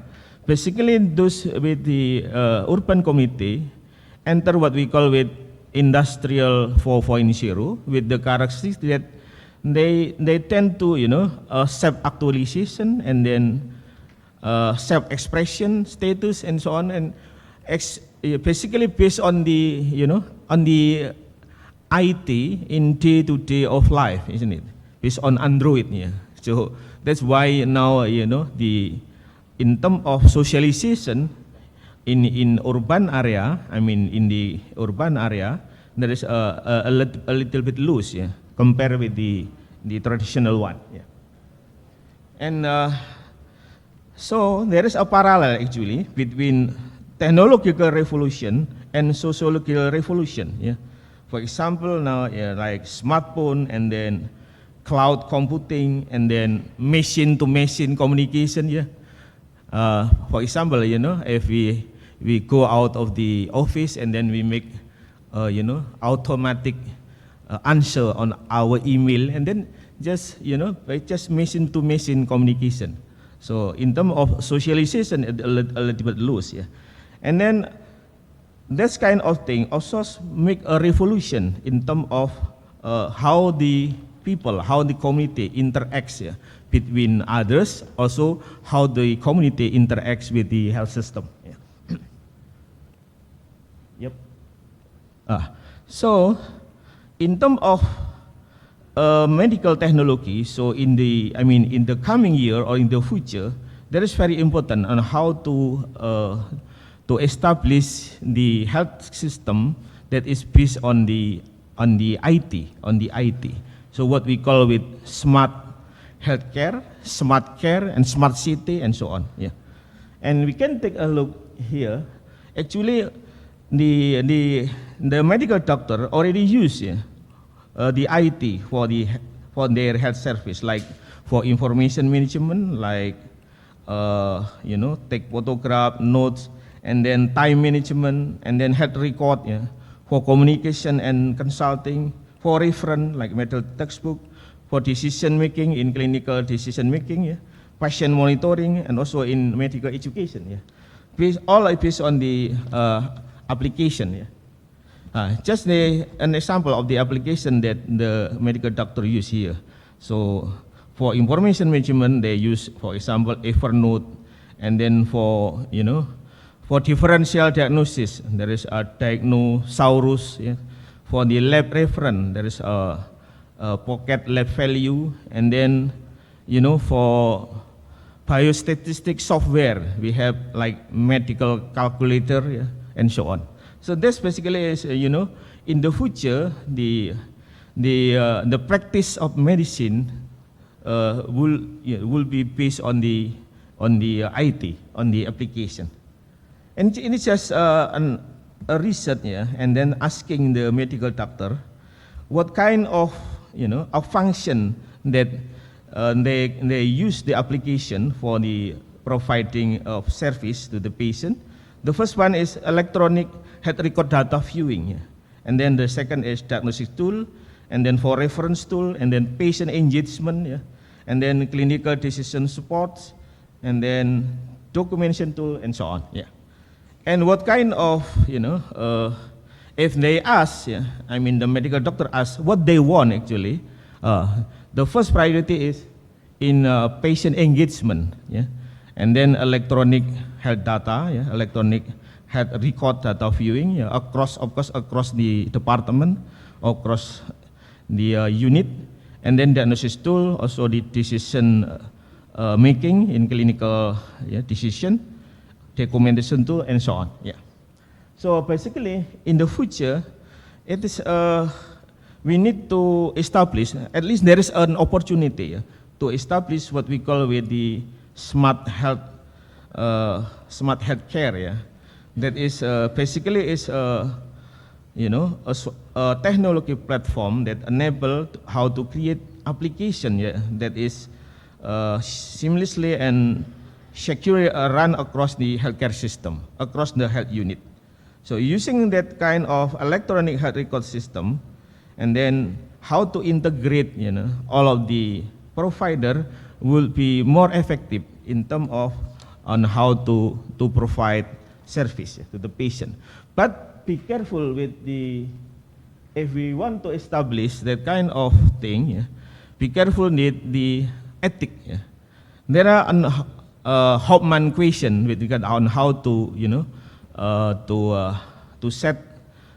Basically, those with the urban community enter what we call with industrial 4.0 with the characteristics that they tend to self-actualization and then self-expression status and so on, and basically based on the IT in day-to-day of life, isn't it? Based on Android, So that's why now in terms of socialization in urban area, in the urban area, there is a little bit loose, compared with the traditional one. And so there is a parallel actually between technological revolution and sociological revolution. For example, now like smartphone and then cloud computing and then machine-to-machine communication. For example, if we go out of the office and then we make automatic answer on our email, and then just machine-to-machine communication. So in terms of socialization, a little bit loose, And then this kind of thing also make a revolution in terms of how the people, how the community interacts between others, also how the community interacts with the health system. Yep. So in terms of medical technology, so in the coming year or in the future, that is very important on how to establish the health system that is based on the IT. So what we call with smart healthcare, smart care, and smart city, and so on. Yeah, and we can take a look here. Actually, the medical doctor already use the IT for their health service, like for information management, like take photograph, notes, and then time management, and then health record, for communication and consulting, for reference, like medical textbook, for decision making in clinical decision making, patient monitoring, and also in medical education. All are based on the application. Just an example of the application that the medical doctor use here. So for information management, they use, for example, Evernote, and then for differential diagnosis, there is a Diagnosaurus. For the lab reference, there is a Pocket Lab Value, and then for biostatistic software, we have like medical calculator, and so on. So this basically is, in the future, the practice of medicine will be based on the IT, on the application. And it's just a research, and then asking the medical doctor what kind of function that they use the application for the providing of service to the patient. The first one is electronic health record data viewing, and then the second is diagnostic tool, and then for reference tool, and then patient engagement, and then clinical decision support, and then documentation tool, and so on. And what kind of, if they ask, the medical doctor asks what they want actually, the first priority is in patient engagement, and then electronic health data, electronic health record data viewing, across the department, across the unit, and then diagnosis tool, also the decision making in clinical decision, documentation tool, and so on. So basically, in the future, it is we need to establish, at least there is an opportunity to establish what we call with the smart health care. That is basically is a technology platform that enable how to create application that is seamlessly and securely run across the healthcare system, across the health unit. So using that kind of electronic health record system, and then how to integrate all of the provider will be more effective in terms of on how to provide service to the patient. But be careful with if we want to establish that kind of thing, be careful with the ethic. There are Hoffman question with regard on how to to set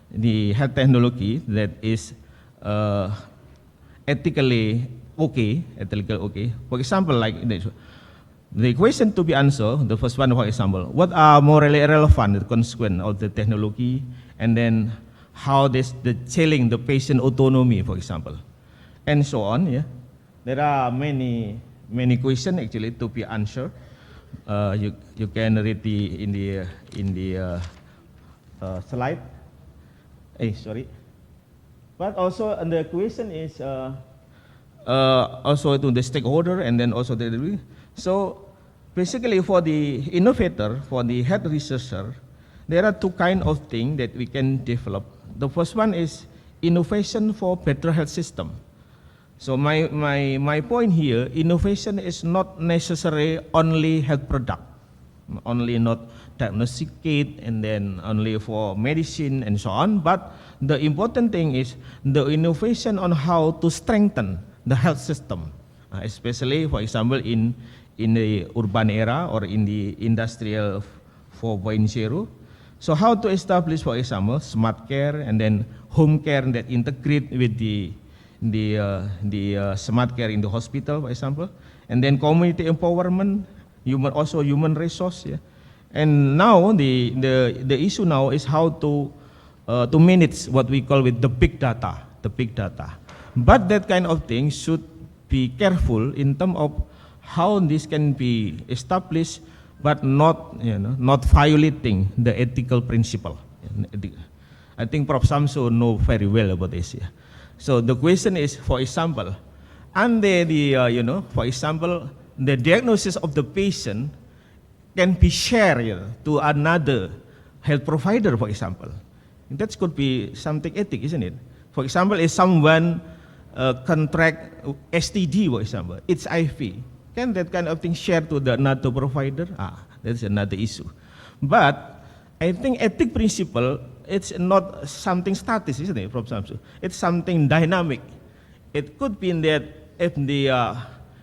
the health technology that is ethically okay. For example, like the question to be answered, the first one, for example, what are morally relevant consequences of the technology, and then how the chilling the patient autonomy, for example, and so on. There are many questions actually to be answered. You can read in the slide. Sorry. But also, and the question is also to the stakeholder, and then also the. So basically, for the innovator, for the health researcher, there are two kinds of things that we can develop. The first one is innovation for better health system. So my point here, innovation is not necessarily only health product, only not diagnostic kit, and then only for medicine and so on. But the important thing is the innovation on how to strengthen the health system, especially, for example, in the urban era or in the industrial 4.0. So how to establish, for example, smart care, and then home care that integrate with the smart care in the hospital, for example, and then community empowerment, human resource. And now the issue now is how to manage what we call with the big data. the big data. But that kind of thing should be careful in terms of how this can be established, but not, not violating the ethical principle. I think Prof. Samso know very well about this. Yeah. So the question is, for example, under the, for example, the diagnosis of the patient can be shared to another health provider, for example. That could be something ethic, isn't it? For example, if someone contract STD, for example, it's HIV, can that kind of thing share to the another provider? That's another issue. But I think ethic principle, it's not something static, isn't it, Prof. Samsu? It's something dynamic. It could be in that if the,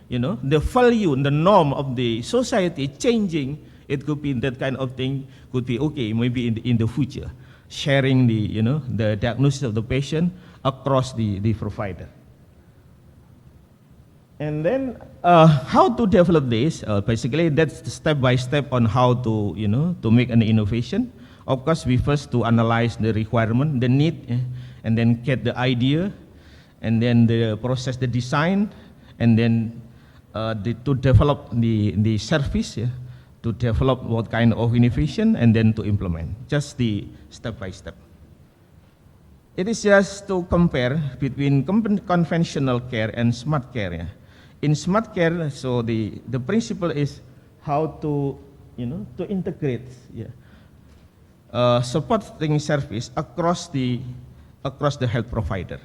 the value, the norm of the society changing, it could be that kind of thing could be okay, maybe in the future, sharing the, the diagnosis of the patient across the provider. And then how to develop this? Basically, that's the step by step on how to, to make an innovation. Of course, we first to analyze the requirement, the need, and then get the idea, and then the process, the design, and then to develop the service, to develop what kind of innovation, and then to implement. Just the step by step. It is just to compare between conventional care and smart care. In smart care, so the principle is how to, to integrate supporting service across the health provider.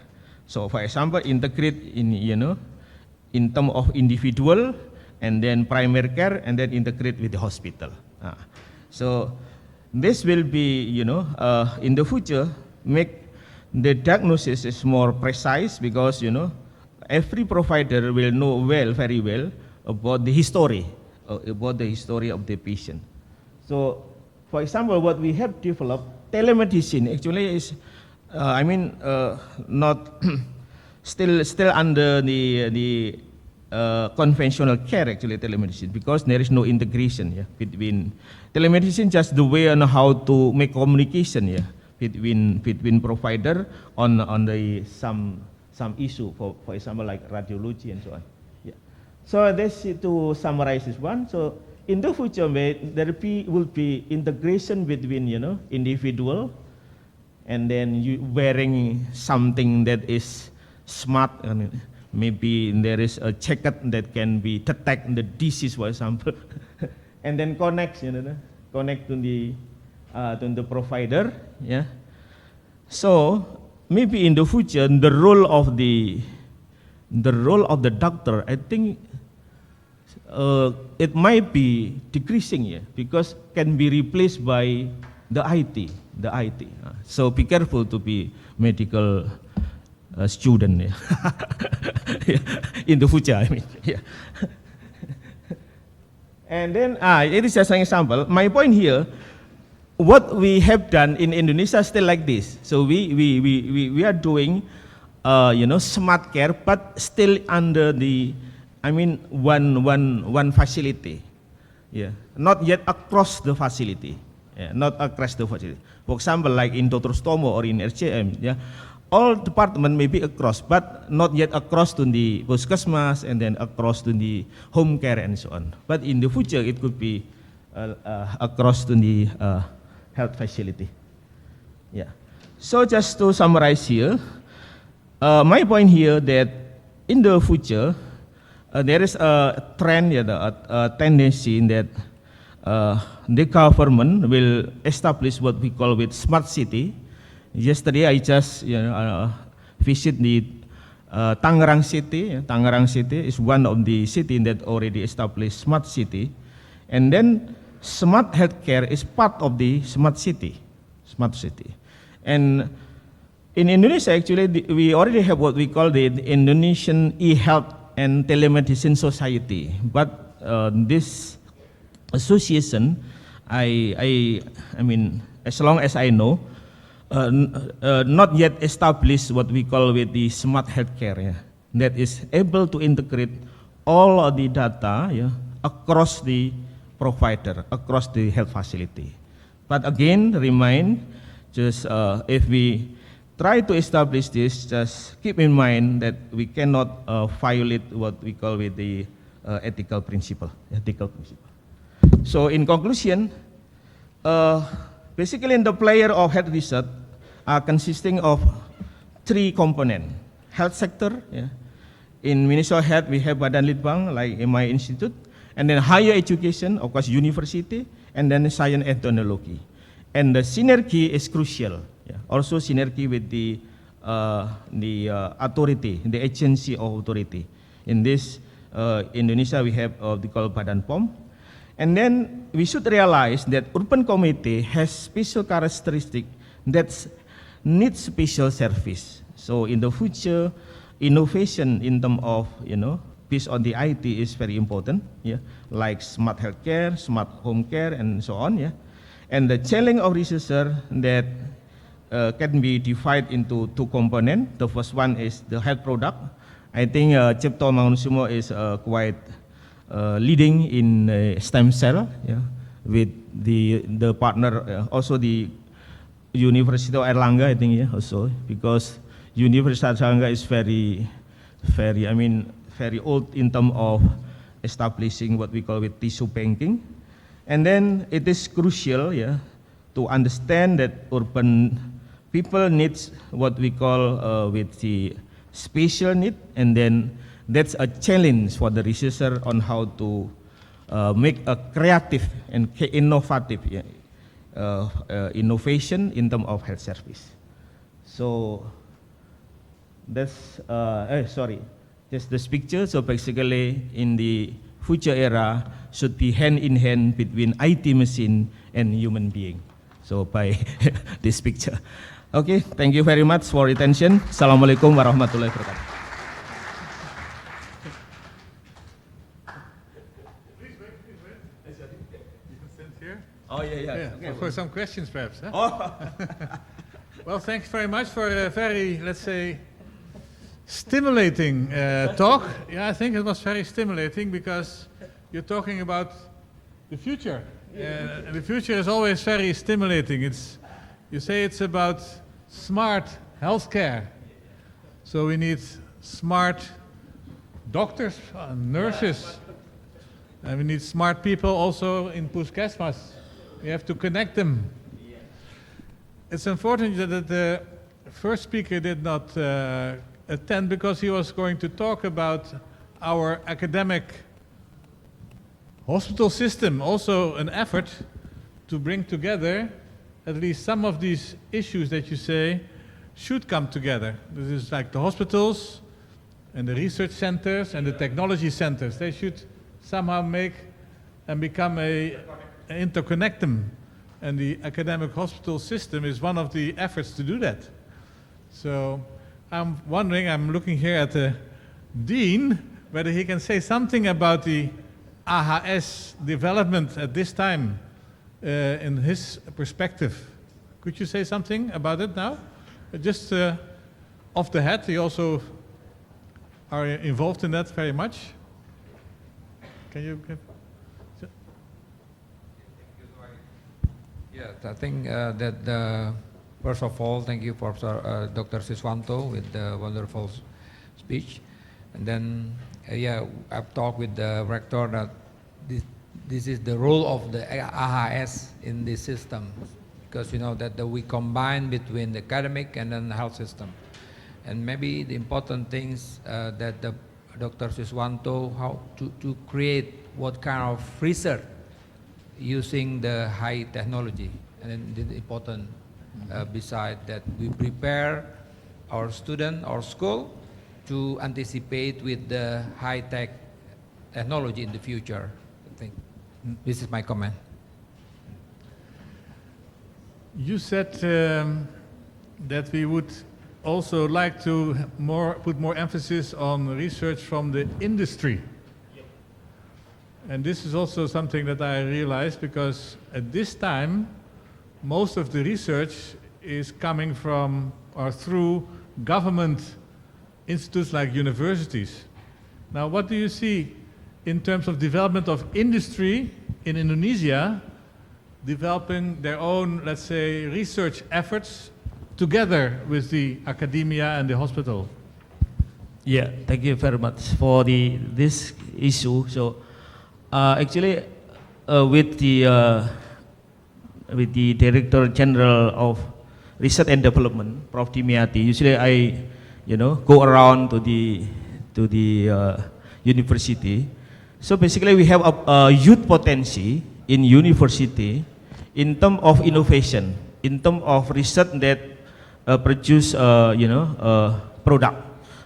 So, for example, integrate in, in terms of individual, and then primary care, and then integrate with the hospital. So, this will be, in the future, make the diagnosis is more precise because, every provider will know very well about the history of the patient. So, for example, what we have developed, telemedicine actually is, not still under the conventional care, actually, telemedicine, because there is no integration between telemedicine, just the way on how to make communication between provider on the some issue, for example, like radiology and so on. So this to summarize this one. So in the future, there will be integration between individual, and then you wearing something that is smart. Maybe there is a checker that can be detect the disease, for example, and then connect to the provider. Yeah. So maybe in the future, the role of the doctor, I think it might be decreasing, because can be replaced by the IT. So be careful to be medical student in the future. I mean, And then it is just an example. My point here, what we have done in Indonesia still like this. So we are doing smart care, but still under the one facility. Not yet across the facility. Not across the facility. For example, like in Dr. Stomo or in RCM, all department may be across, but not yet across to the puskesmas and then across to the home care and so on. But in the future, it could be across to the health facility. So just to summarize here, my point here that in the future, there is a trend, a tendency in that the government will establish what we call with smart city. Yesterday I just visit the Tangerang city. Tangerang city is one of the city that already established smart city, and then smart healthcare is part of the smart city. And in Indonesia, actually, we already have what we call the Indonesian e-health and telemedicine society. But this association, I mean, as long as I know, not yet established what we call with the smart healthcare, that is able to integrate all of the data across the provider, across the health facility. But again, remind, just if we try to establish this, just keep in mind that we cannot violate what we call with the ethical principle. So in conclusion, basically in the player of health research are consisting of three components. Health sector, yeah. In Ministry of Health, we have Badan Litbang, like my institute, and then higher education, of course, university, and then science and technology. And the synergy is crucial. Yeah. Also synergy with the authority, the agency of authority. In this, Indonesia, we have the called Badan POM. And then we should realize that urban community has special characteristic that needs special service. So in the future, innovation in terms of, based on the IT is very important, yeah, like smart healthcare, smart home care, and so on, yeah. And the challenge of researcher that can be divided into two components. The first one is the health product. I think Cipto Mangunkusumo is quite leading in stem cell, yeah, with the partner, also the University of Erlangga, I think, yeah, also, because University of Erlangga is very old in terms of establishing what we call with tissue banking. And then it is crucial, yeah, to understand that urban people needs what we call with the spatial need, and then that's a challenge for the researcher on how to make a creative and innovative, yeah, innovation in terms of health service. So that's just this picture. So basically, in the future era, should be hand in hand between IT machine and human being. So by this picture. Okay, thank you very much for attention. Assalamualaikum warahmatullahi wabarakatuh. Please wait. You can stand here. Oh yeah. Okay, for some questions perhaps. Huh? Oh. Well, thanks very much for a very, let's say, stimulating talk. Yeah, I think it was very stimulating because you're talking about the future. And the future is always very stimulating. You say it's about smart healthcare. So we need smart doctors, nurses, and we need smart people also in Puskesmas. We have to connect them. It's unfortunate that the first speaker did not attend because he was going to talk about our academic hospital system, also an effort to bring together at least some of these issues that you say should come together. This is like the hospitals and the research centers and the technology centers. They should somehow make and become interconnect them. And the academic hospital system is one of the efforts to do that. So I'm wondering, I'm looking here at the Dean, whether he can say something about the AHS development at this time in his perspective. Could you say something about it now? Just off the head, you also are involved in that very much. Can you? Yes, I think that first of all, thank you, Professor Dr. Siswanto, with the wonderful speech. And then, I've talked with the rector that this is the role of the AHS in this system, because that we combine between the academic and then the health system. And maybe the important things that the Dr. Siswanto, how to create what kind of research using the high technology. And then the important beside that, we prepare our student, our school, to anticipate with the high-tech technology in the future. I think this is my comment. You said that we would also like to put more emphasis on research from the industry. And this is also something that I realized, because at this time, most of the research is coming from or through government institutes like universities. Now, what do you see in terms of development of industry in Indonesia, developing their own, let's say, research efforts together with the academia and the hospital? Yeah, thank you very much for this issue. So actually, with the Director General of Research and Development, Prof. Dimiati, usually I, go around to the university. So basically, we have a youth potential in university in terms of innovation, in terms of research that produce, product.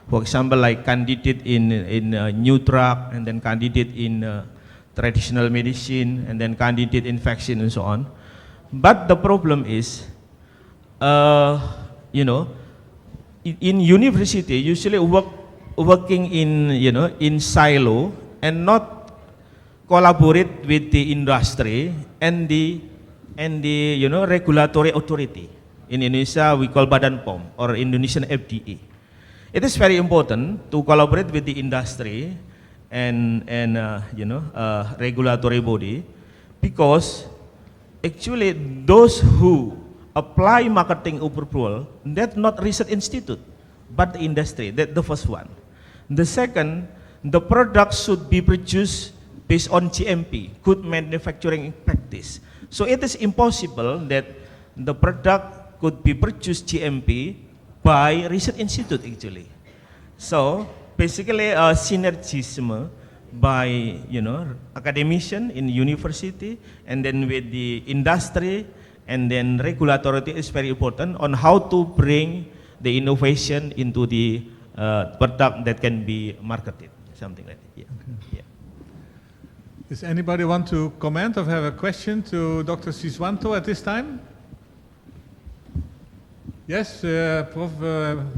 For example, like candidate in new drug, and then candidate in traditional medicine, and then candidate in vaccine and so on. But the problem is, in university, usually working in silo and not collaborate with the industry and the regulatory authority. In Indonesia, we call Badan POM or Indonesian FDA. It is very important to collaborate with the industry and regulatory body, because actually those who apply marketing approval, that's not research institute, but the industry. That's the first one. The second, the product should be produced based on GMP, good manufacturing practice. So it is impossible that the product could be produced GMP by research institute actually. So basically synergism by academician in university, and then with the industry, and then regulatory is very important on how to bring the innovation into the product that can be marketed, something like that. Yeah. Okay. Yeah. Does anybody want to comment or have a question to Dr. Siswanto at this time? Yes, Prof.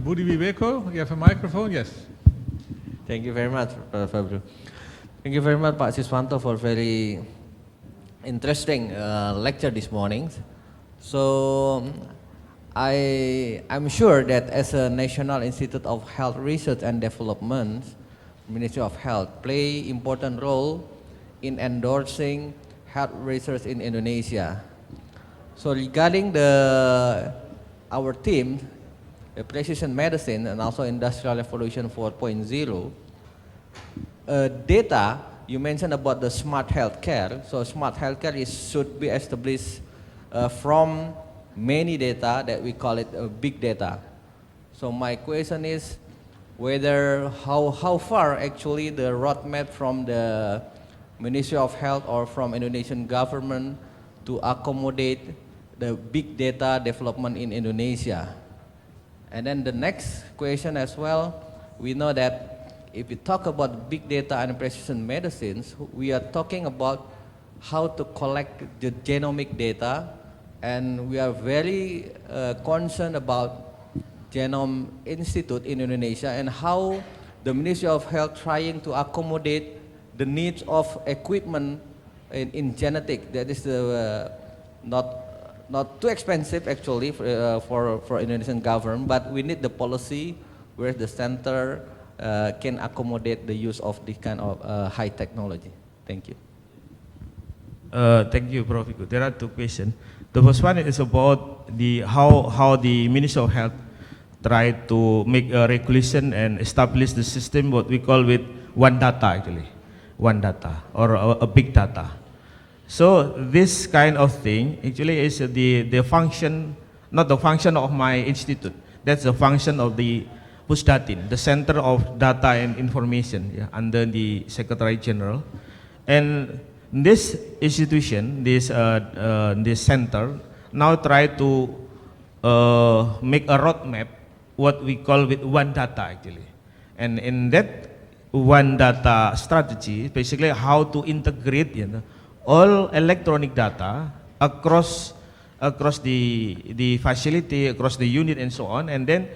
Budi Wiweko, you have a microphone? Yes. Thank you very much, Fabio. Thank you very much, Pak Siswanto, for very interesting lecture this morning. So I'm sure that as a National Institute of Health Research and Development, Ministry of Health play important role in endorsing health research in Indonesia. So regarding our team, the precision medicine and also industrial revolution 4.0, data, you mentioned about the smart healthcare. So smart healthcare should be established from many data that we call it big data. So my question is whether how far actually the roadmap from the Ministry of Health or from Indonesian government to accommodate the big data development in Indonesia. And then the next question as well, we know that if we talk about big data and precision medicines, we are talking about how to collect the genomic data, and we are very concerned about Genome Institute in Indonesia and how the Ministry of Health trying to accommodate the needs of equipment in genetic. That is not too expensive actually for Indonesian government, but we need the policy where the center can accommodate the use of this kind of high technology. Thank you. Thank you, Prof. There are two questions. The first one is about how the Ministry of Health try to make a regulation and establish the system what we call with one data actually, one data or a big data. So this kind of thing actually is the function, not the function of my institute. That's the function of the Pusdatin, the Center of Data and Information, under the Secretary General. And this institution, this center, now try to make a roadmap, what we call with one data actually. And in that one data strategy, basically how to integrate all electronic data across the facility, across the unit and so on, and then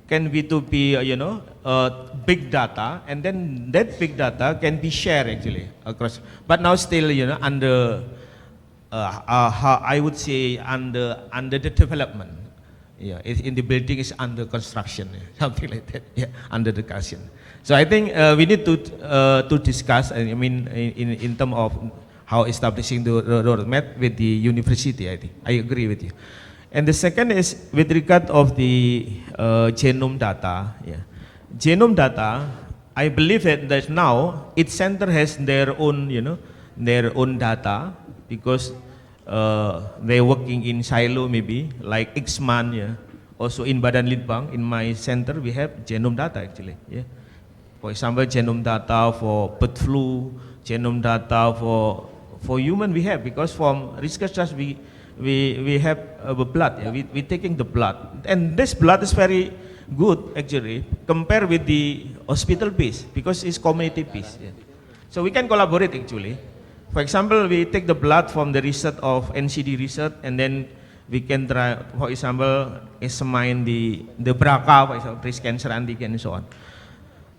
can be big data, and then that big data can be shared actually across. But now still under I would say under the development. Yeah, in the building is under construction, something like that. Yeah, under the discussion. So I think we need to discuss. I mean, in terms of how establishing the roadmap with the university. I think I agree with you. And the second is with regard of the genome data. Yeah. Genome data, I believe that now each center has their own, their own data because they're working in silo maybe, like Xman, yeah. Also in Badan Litbang, in my center, we have genome data actually. Yeah. For example, genome data for bird flu, genome data for human we have, because from research we have blood, yeah. We taking the blood, and this blood is very good actually compared with the hospital piece because it's community piece. Yeah. So we can collaborate actually. For example, we take the blood from the research of NCD research, and then we can try, for example, examine the BRCA, for example, breast cancer antigen and so on.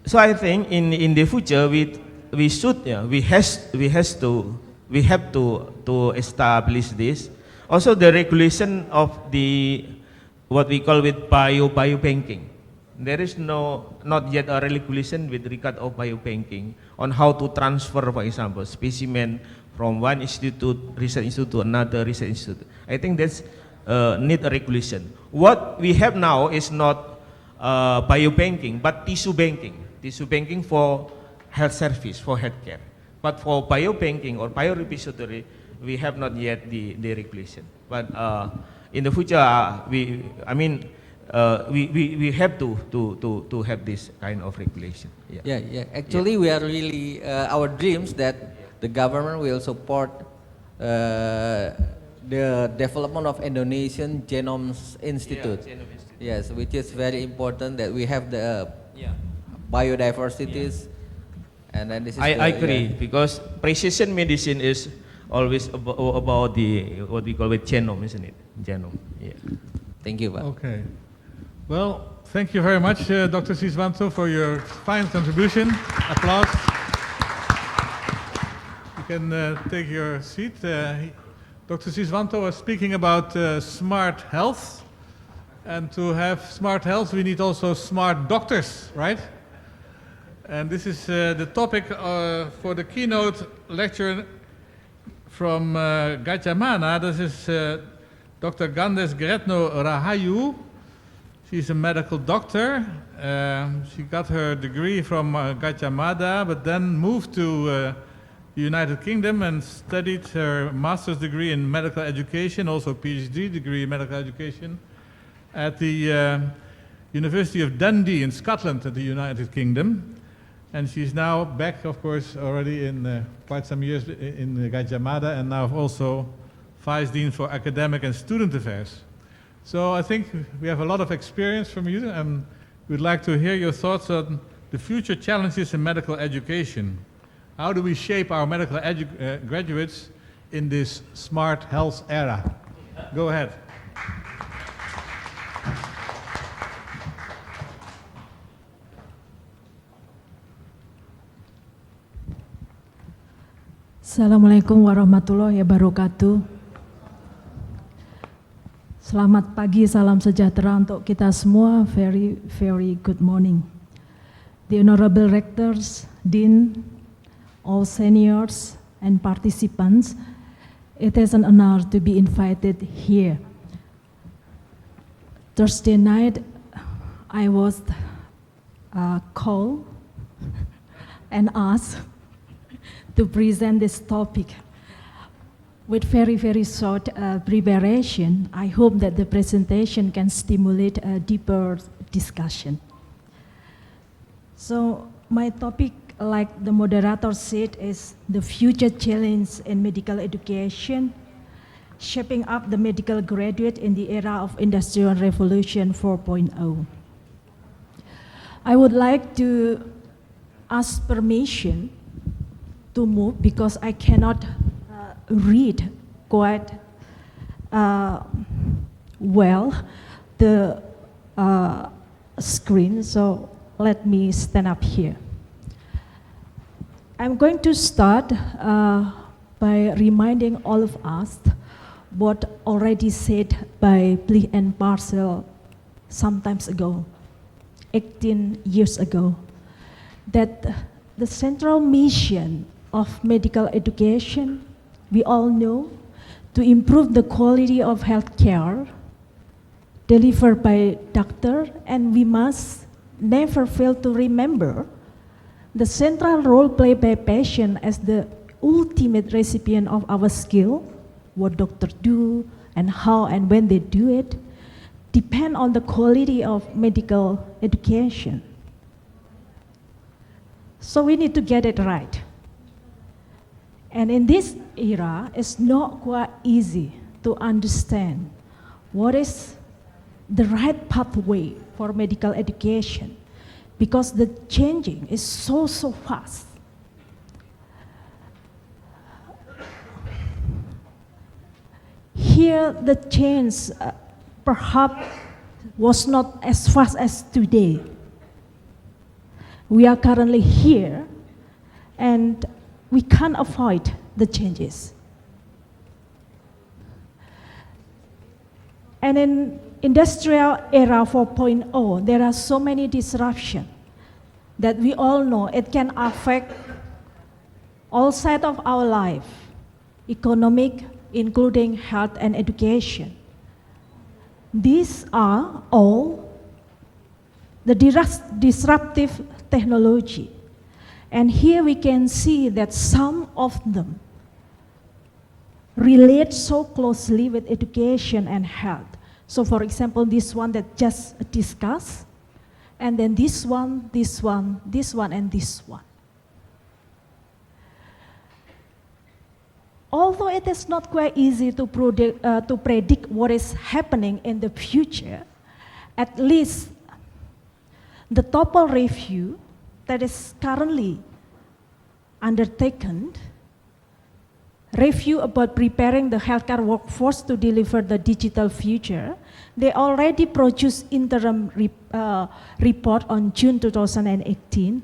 So I think in the future we should, yeah, we have to establish this. Also the regulation of the what we call with biobanking. There is not yet a regulation with regard of biobanking on how to transfer, for example, specimen from one research institute to another research institute. I think that's need a regulation. What we have now is not biobanking, but tissue banking for health service, for healthcare. But for biobanking or biorepository, we have not yet the regulation. But in the future, we have to have this kind of regulation. Yeah. Actually, we are really our dreams that the government will support the development of Indonesian Genomes Institute. Yeah, Genome Institute. Yes, which is very important that we have the biodiversities, and then this is. I agree because precision medicine is always about the what we call it genome, isn't it? Genome. Yeah. Thank you, Pak. Okay. Well, thank you very much, Dr. Siswanto, for your fine contribution. Applause. You can take your seat. Dr. Siswanto was speaking about smart health. And to have smart health, we need also smart doctors, right? And this is the topic for the keynote lecture from Gajah Mada. This is Dr. Gandes Gretno Rahayu. She's a medical doctor. She got her degree from Gajah Mada, but then moved to the United Kingdom and studied her master's degree in medical education, also PhD degree in medical education, at the University of Dundee in Scotland, at the United Kingdom. And she's now back, of course, already in quite some years in Gajah Mada, and now also Vice Dean for Academic and Student Affairs. So I think we have a lot of experience from you, and we'd like to hear your thoughts on the future challenges in medical education. How do we shape our medical graduates in this smart health era? Go ahead. Assalamualaikum warahmatullahi wabarakatuh. Selamat pagi, salam sejahtera untuk kita semua. Very, very good morning. The Honorable Rectors, Dean, all seniors and participants, it is an honor to be invited here. Thursday night, I was called and asked to present this topic. With very, very short preparation, I hope that the presentation can stimulate a deeper discussion. So my topic, like the moderator said, is the future challenge in medical education, shaping up the medical graduate in the era of Industrial Revolution 4.0. I would like to ask permission to move because I cannot read quite well the screen, so let me stand up here. I'm going to start by reminding all of us what already said by Bly and Parcel sometimes ago, 18 years ago, that the central mission of medical education, we all know, to improve the quality of healthcare delivered by doctor, and we must never fail to remember the central role played by patient as the ultimate recipient of our skill. What doctors do and how and when they do it depend on the quality of medical education. So we need to get it right. And in this era, it's not quite easy to understand what is the right pathway for medical education, because the changing is so fast. Here, the change perhaps was not as fast as today. We are currently here, and we can't avoid the changes. And in industrial era 4.0, there are so many disruptions that we all know it can affect all sides of our life, economic, including health and education. These are all the disruptive technology. And here we can see that some of them relate so closely with education and health. So for example, this one that just discussed, and then this one, this one, this one, and this one. Although it is not quite easy to predict what is happening in the future, at least the total review that is currently undertaken, review about preparing the healthcare workforce to deliver the digital future, they already produced interim report on June 2018.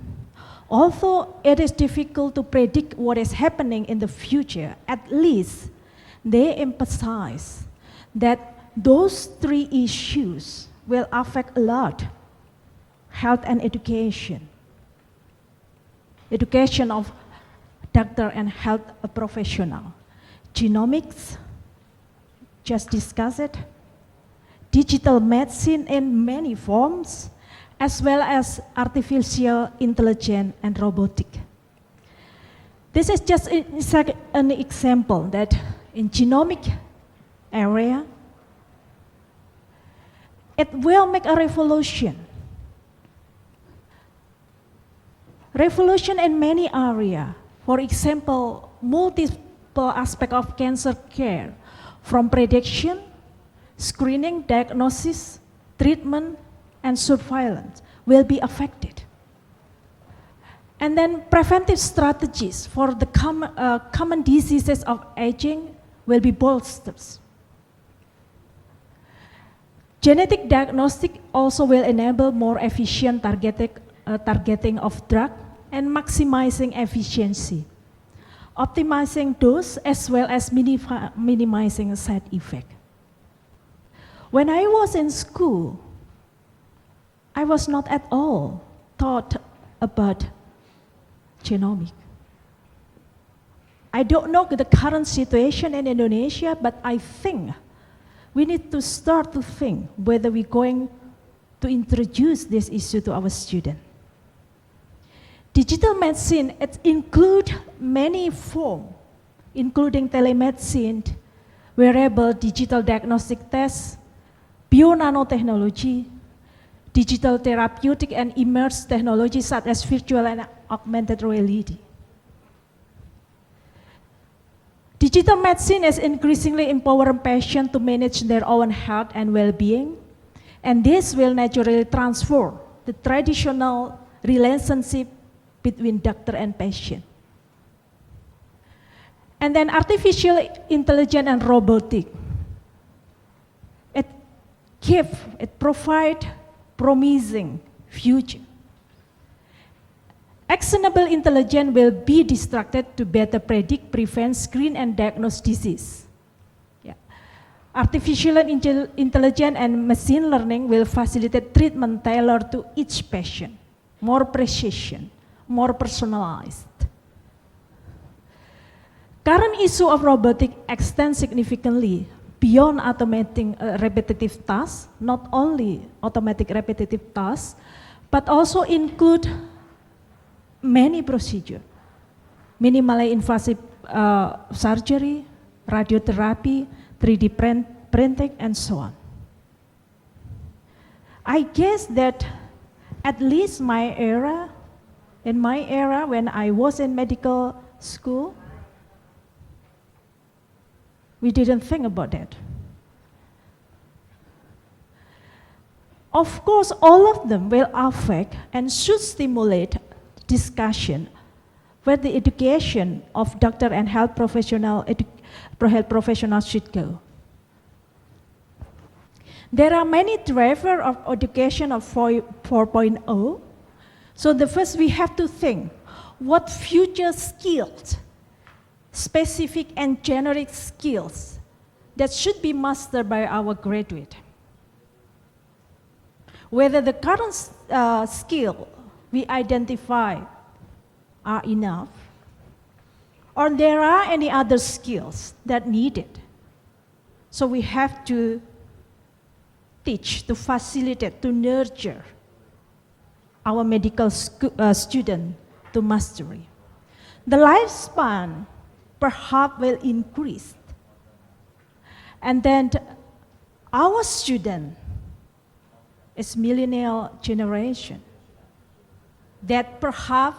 Although it is difficult to predict what is happening in the future, at least they emphasize that those three issues will affect a lot: health and education, education of doctor and health professional, genomics, just discuss it, digital medicine in many forms, as well as artificial intelligence and robotic. This is just an example that in genomic area, it will make a revolution. Revolution in many areas. For example, multiple aspects of cancer care, from prediction, screening, diagnosis, treatment, and surveillance will be affected. And then preventive strategies for the common diseases of aging will be bolstered. Genetic diagnostic also will enable more efficient targeting of drug and maximizing efficiency, optimizing dose as well as minimizing side effect. When I was in school, I was not at all taught about genomic. I don't know the current situation in Indonesia, but I think we need to start to think whether we're going to introduce this issue to our students. Digital medicine, it includes many forms, including telemedicine, wearable digital diagnostic tests, bio-nanotechnology, digital therapeutic and immersive technologies such as virtual and augmented reality. Digital medicine is increasingly empowering patients to manage their own health and well-being, and this will naturally transform the traditional relationship between doctor and patient. And then artificial intelligence and robotic. It provides promising future. Actionable intelligence will be distracted to better predict, prevent, screen, and diagnose disease. Yeah. Artificial intelligence and machine learning will facilitate treatment tailored to each patient, more precision, more personalized. Current issue of robotic extends significantly beyond automating repetitive tasks, not only automatic repetitive tasks, but also include many procedures, minimally invasive surgery, radiotherapy, 3D printing, and so on. I guess that at least in my era, when I was in medical school, we didn't think about that. Of course, all of them will affect and should stimulate discussion where the education of doctor and health professionals should go. There are many drivers of education of 4.0. So the first we have to think, what future skills, specific and generic skills that should be mastered by our graduate. Whether the current skill we identify are enough, or there are any other skills that needed. So we have to teach, to facilitate, to nurture our medical student to mastery. The lifespan perhaps will increase. And then our student is millennial generation that perhaps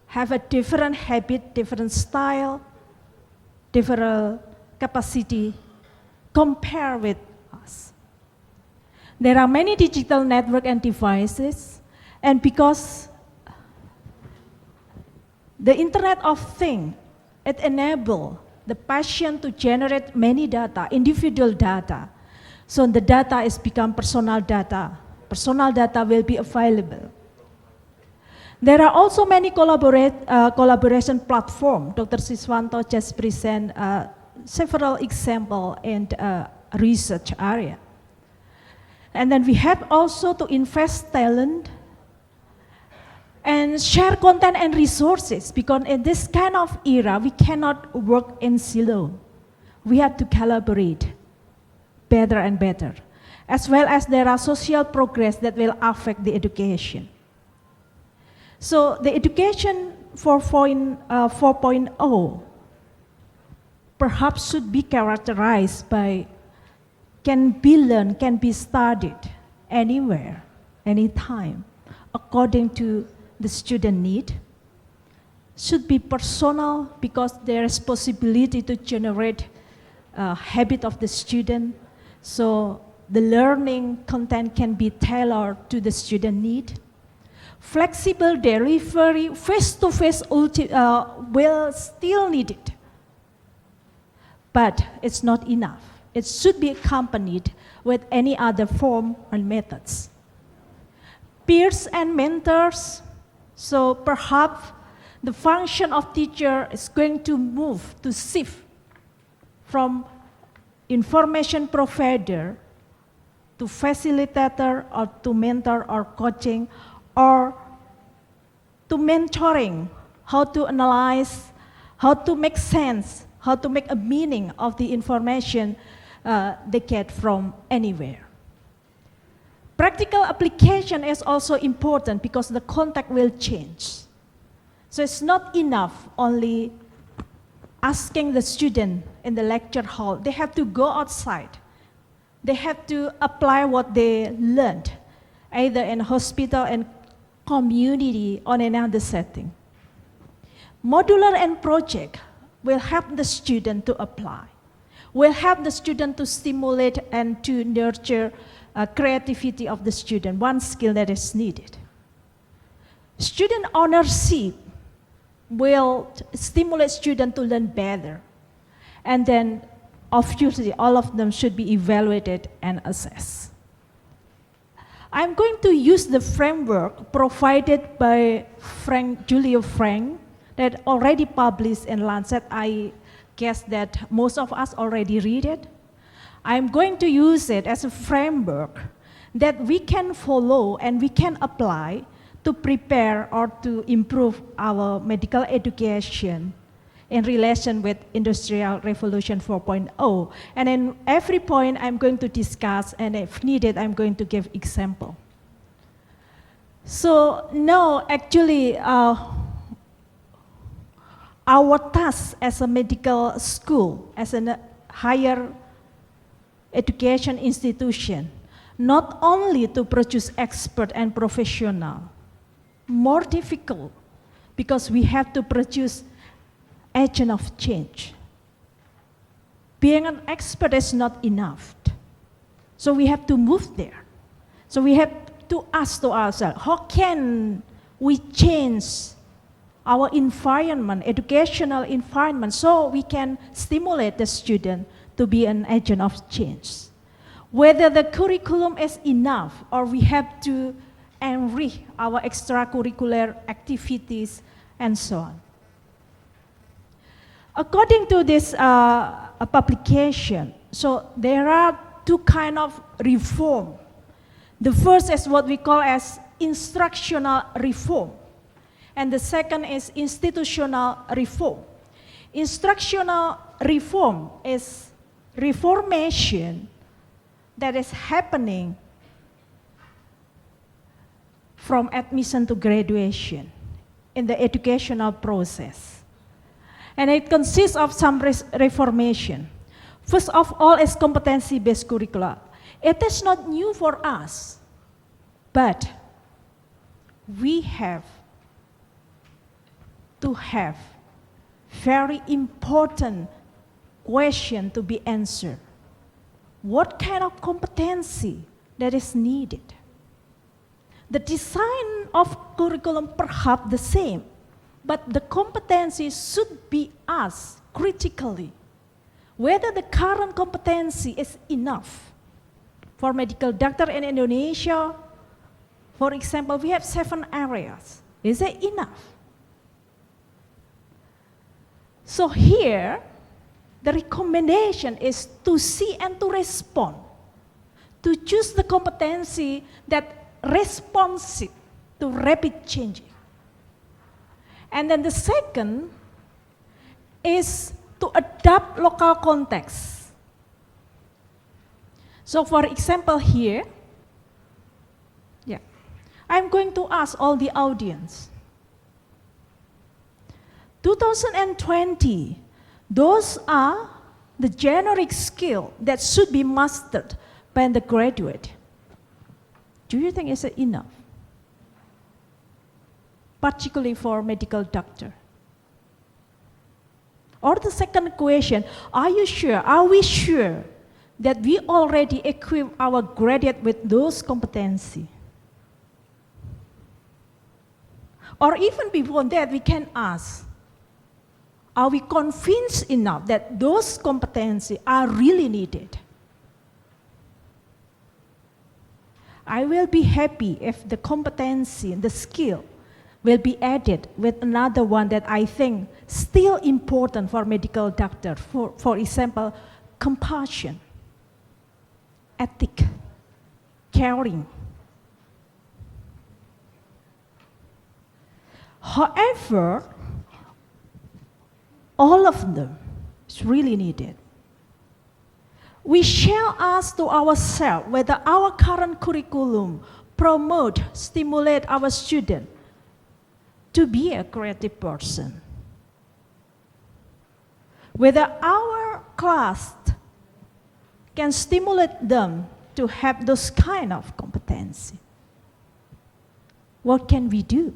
have a different habit, different style, different capacity compared with us. There are many digital network and devices, and because the Internet of Things, it enables the patient to generate many data, individual data. So the data is become personal data. Personal data will be available. There are also many collaboration platforms. Dr. Siswanto just present several examples in research area. And then we have also to invest talent and share content and resources, because in this kind of era, we cannot work in silo. We have to collaborate better and better, as well as there are social progress that will affect the education. So the education 4.0 perhaps should be characterized by can be learned, can be studied anywhere, anytime, according to the student need, should be personal because there is possibility to generate habit of the student. So the learning content can be tailored to the student need. Flexible delivery, face-to-face will still need it. But it's not enough. It should be accompanied with any other form or methods. Peers and mentors, so perhaps the function of teacher is going to move, to shift from information provider to facilitator or to mentor or coaching or to mentoring, how to analyze, how to make sense, how to make a meaning of the information they get from anywhere. Practical application is also important because the context will change. So it's not enough only asking the student in the lecture hall. They have to go outside. They have to apply what they learned, either in hospital and community or in another setting. Modular and project will help the student to apply, will help the student to stimulate and to nurture creativity of the student, one skill that is needed. Student ownership will stimulate students to learn better. And then, obviously, all of them should be evaluated and assessed. I'm going to use the framework provided by Julio Frank that already published in Lancet. I guess that most of us already read it. I'm going to use it as a framework that we can follow and we can apply to prepare or to improve our medical education in relation with Industrial Revolution 4.0. And in every point I'm going to discuss, and if needed, I'm going to give example. So now, actually, our task as a medical school, as a higher education institution, not only to produce expert and professional, more difficult, because we have to produce agent of change. Being an expert is not enough. So we have to move there. So we have to ask to ourselves, how can we change our environment, educational environment, so we can stimulate the student to be an agent of change? Whether the curriculum is enough or we have to enrich our extracurricular activities and so on. According to this publication, so there are two kinds of reform. The first is what we call as instructional reform, and the second is institutional reform. Instructional reform is reformation that is happening from admission to graduation in the educational process. And it consists of some reformation. First of all is competency-based curricula. It is not new for us, but we have to have very important question to be answered. What kind of competency that is needed? The design of curriculum perhaps the same, but the competency should be asked critically whether the current competency is enough. For medical doctor in Indonesia, for example, we have 7 areas. Is it enough? So here, the recommendation is to see and to respond, to choose the competency that responsive to rapid changing. And then the second is to adapt local context. So for example here, I'm going to ask all the audience. 2020, those are the generic skills that should be mastered by the graduate. Do you think it's enough? Particularly for medical doctor. Or the second question, are we sure that we already equip our graduate with those competencies? Or even beyond that, we can ask, are we convinced enough that those competencies are really needed? I will be happy if the competency, the skill, will be added with another one that I think still important for medical doctor. For example, compassion, ethic, caring. However, all of them is really needed. We shall ask to ourselves whether our current curriculum promote, stimulate our student to be a creative person. Whether our class can stimulate them to have those kind of competency. What can we do?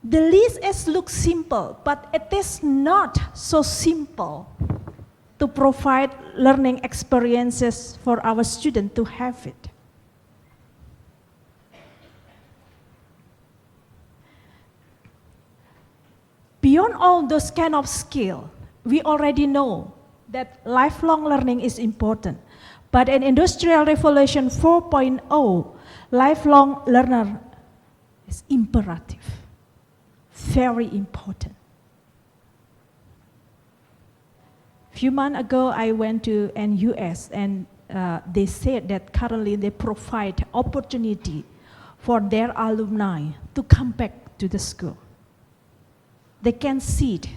The list looks simple, but it is not so simple to provide learning experiences for our students to have it. Beyond all those kind of skill, we already know that lifelong learning is important. But in Industrial Revolution 4.0, lifelong learner is imperative. Very important. A few months ago, I went to US and they said that currently they provide opportunity for their alumni to come back to the school. they can sit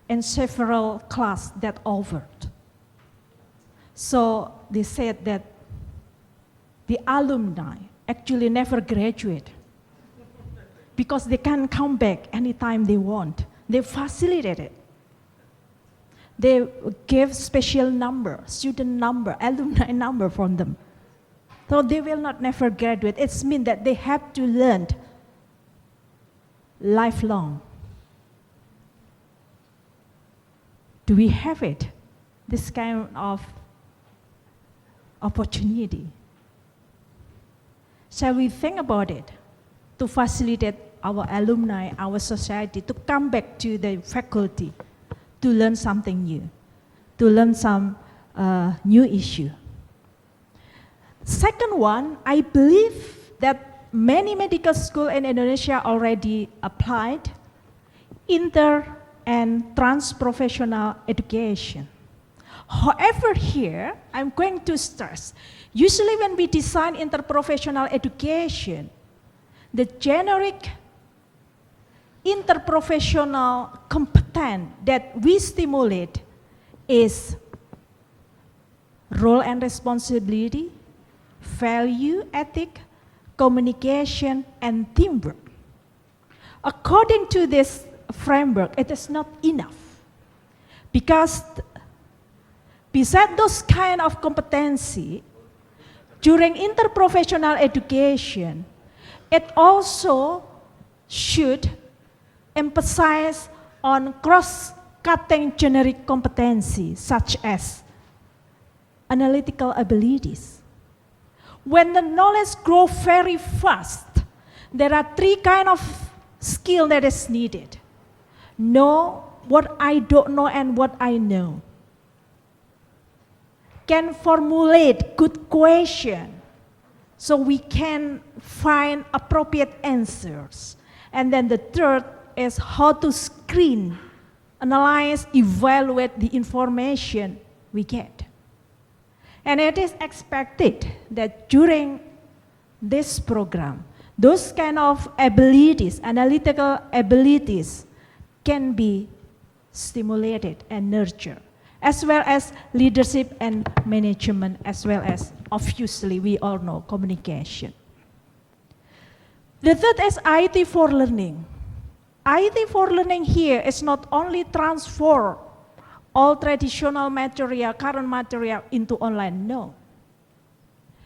in several classes that offered. So they said that the alumni actually never graduate because they can come back anytime they want. They facilitate it. They give special number, student number, alumni number from them. So they will not never graduate. It means that they have to learn lifelong. Do we have it? This kind of opportunity. Shall we think about it to facilitate our alumni, our society, to come back to the faculty, to learn something new, to learn some new issue? Second one, I believe that many medical schools in Indonesia already applied inter and trans-professional education. However, here, I'm going to stress, usually when we design interprofessional education, the generic interprofessional competence that we stimulate is role and responsibility, value, ethic, communication, and teamwork. According to this framework, it is not enough because besides those kind of competency, during interprofessional education, it also should emphasize on cross-cutting generic competency, such as analytical abilities. When the knowledge grows very fast, there are three kinds of skill that is needed. Know what I don't know and what I know. Can formulate good question so we can find appropriate answers. And then the third is how to screen, analyze, evaluate the information we get. And it is expected that during this program, those kind of abilities, analytical abilities, can be stimulated and nurtured, as well as leadership and management, as well as, obviously, we all know, communication. The third is IT for learning. IT for learning here is not only transfer all traditional material, current material into online, no.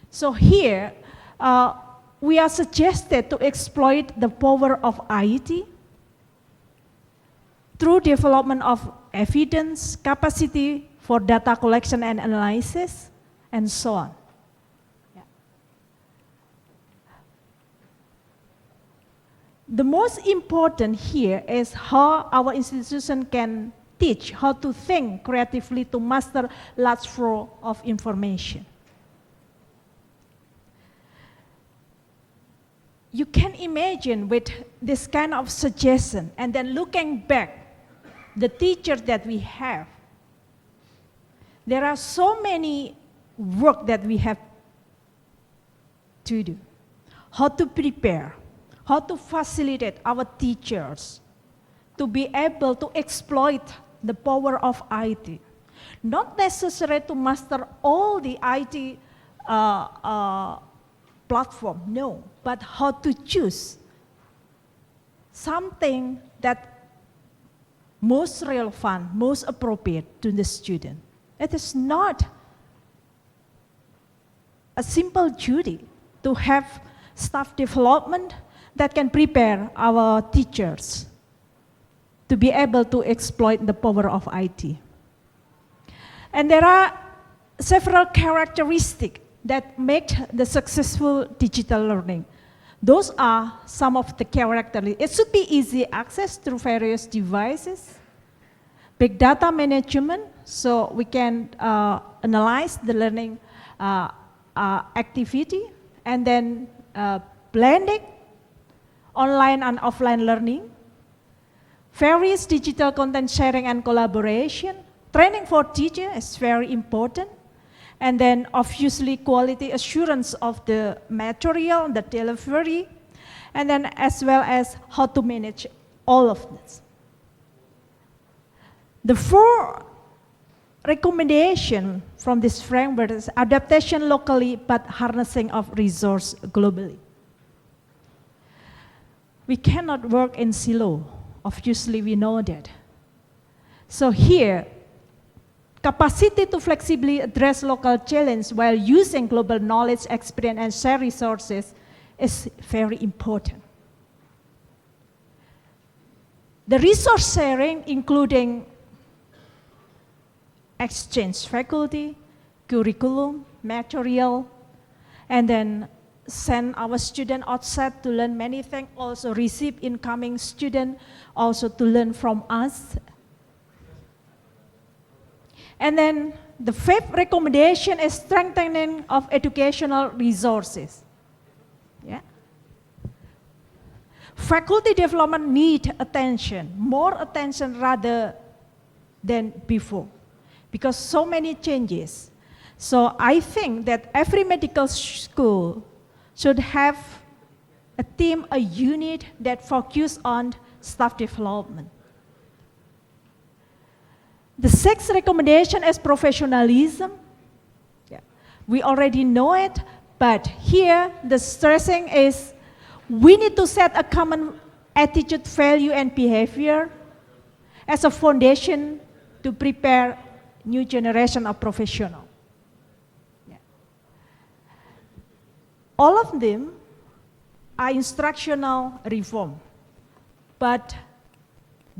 So here, we are suggested to exploit the power of IT through development of evidence, capacity for data collection and analysis, and so on. Yeah. The most important here is how our institution can teach how to think creatively to master large flow of information. You can imagine with this kind of suggestion and then looking back, the teachers that we have, there are so many work that we have to do. How to prepare, how to facilitate our teachers to be able to exploit the power of IT. Not necessary to master all the IT platform, no, but how to choose something that most relevant, most appropriate to the student. It is not a simple duty to have staff development that can prepare our teachers to be able to exploit the power of IT. And there are several characteristics that make the successful digital learning. Those are some of the characteristics. It should be easy access through various devices, big data management, so we can analyze the learning activity, and then blending online and offline learning, various digital content sharing and collaboration, training for teachers is very important, and then obviously quality assurance of the material, the delivery, and then as well as how to manage all of this. The 4 recommendation from this framework is adaptation locally but harnessing of resource globally. We cannot work in silo. Obviously, we know that. So here, capacity to flexibly address local challenge while using global knowledge, experience, and shared resources is very important. The resource sharing, including exchange faculty, curriculum, material, and then send our student outside to learn many things, also receive incoming student, also to learn from us. And then the 5th recommendation is strengthening of educational resources. Yeah. Faculty development need attention, more attention rather than before, because so many changes. So I think that every medical school should have a team, a unit that focus on staff development. The 6th recommendation is professionalism. Yeah. We already know it, but here the stressing is we need to set a common attitude, value, and behavior as a foundation to prepare new generation of professionals. Yeah. All of them are instructional reform, but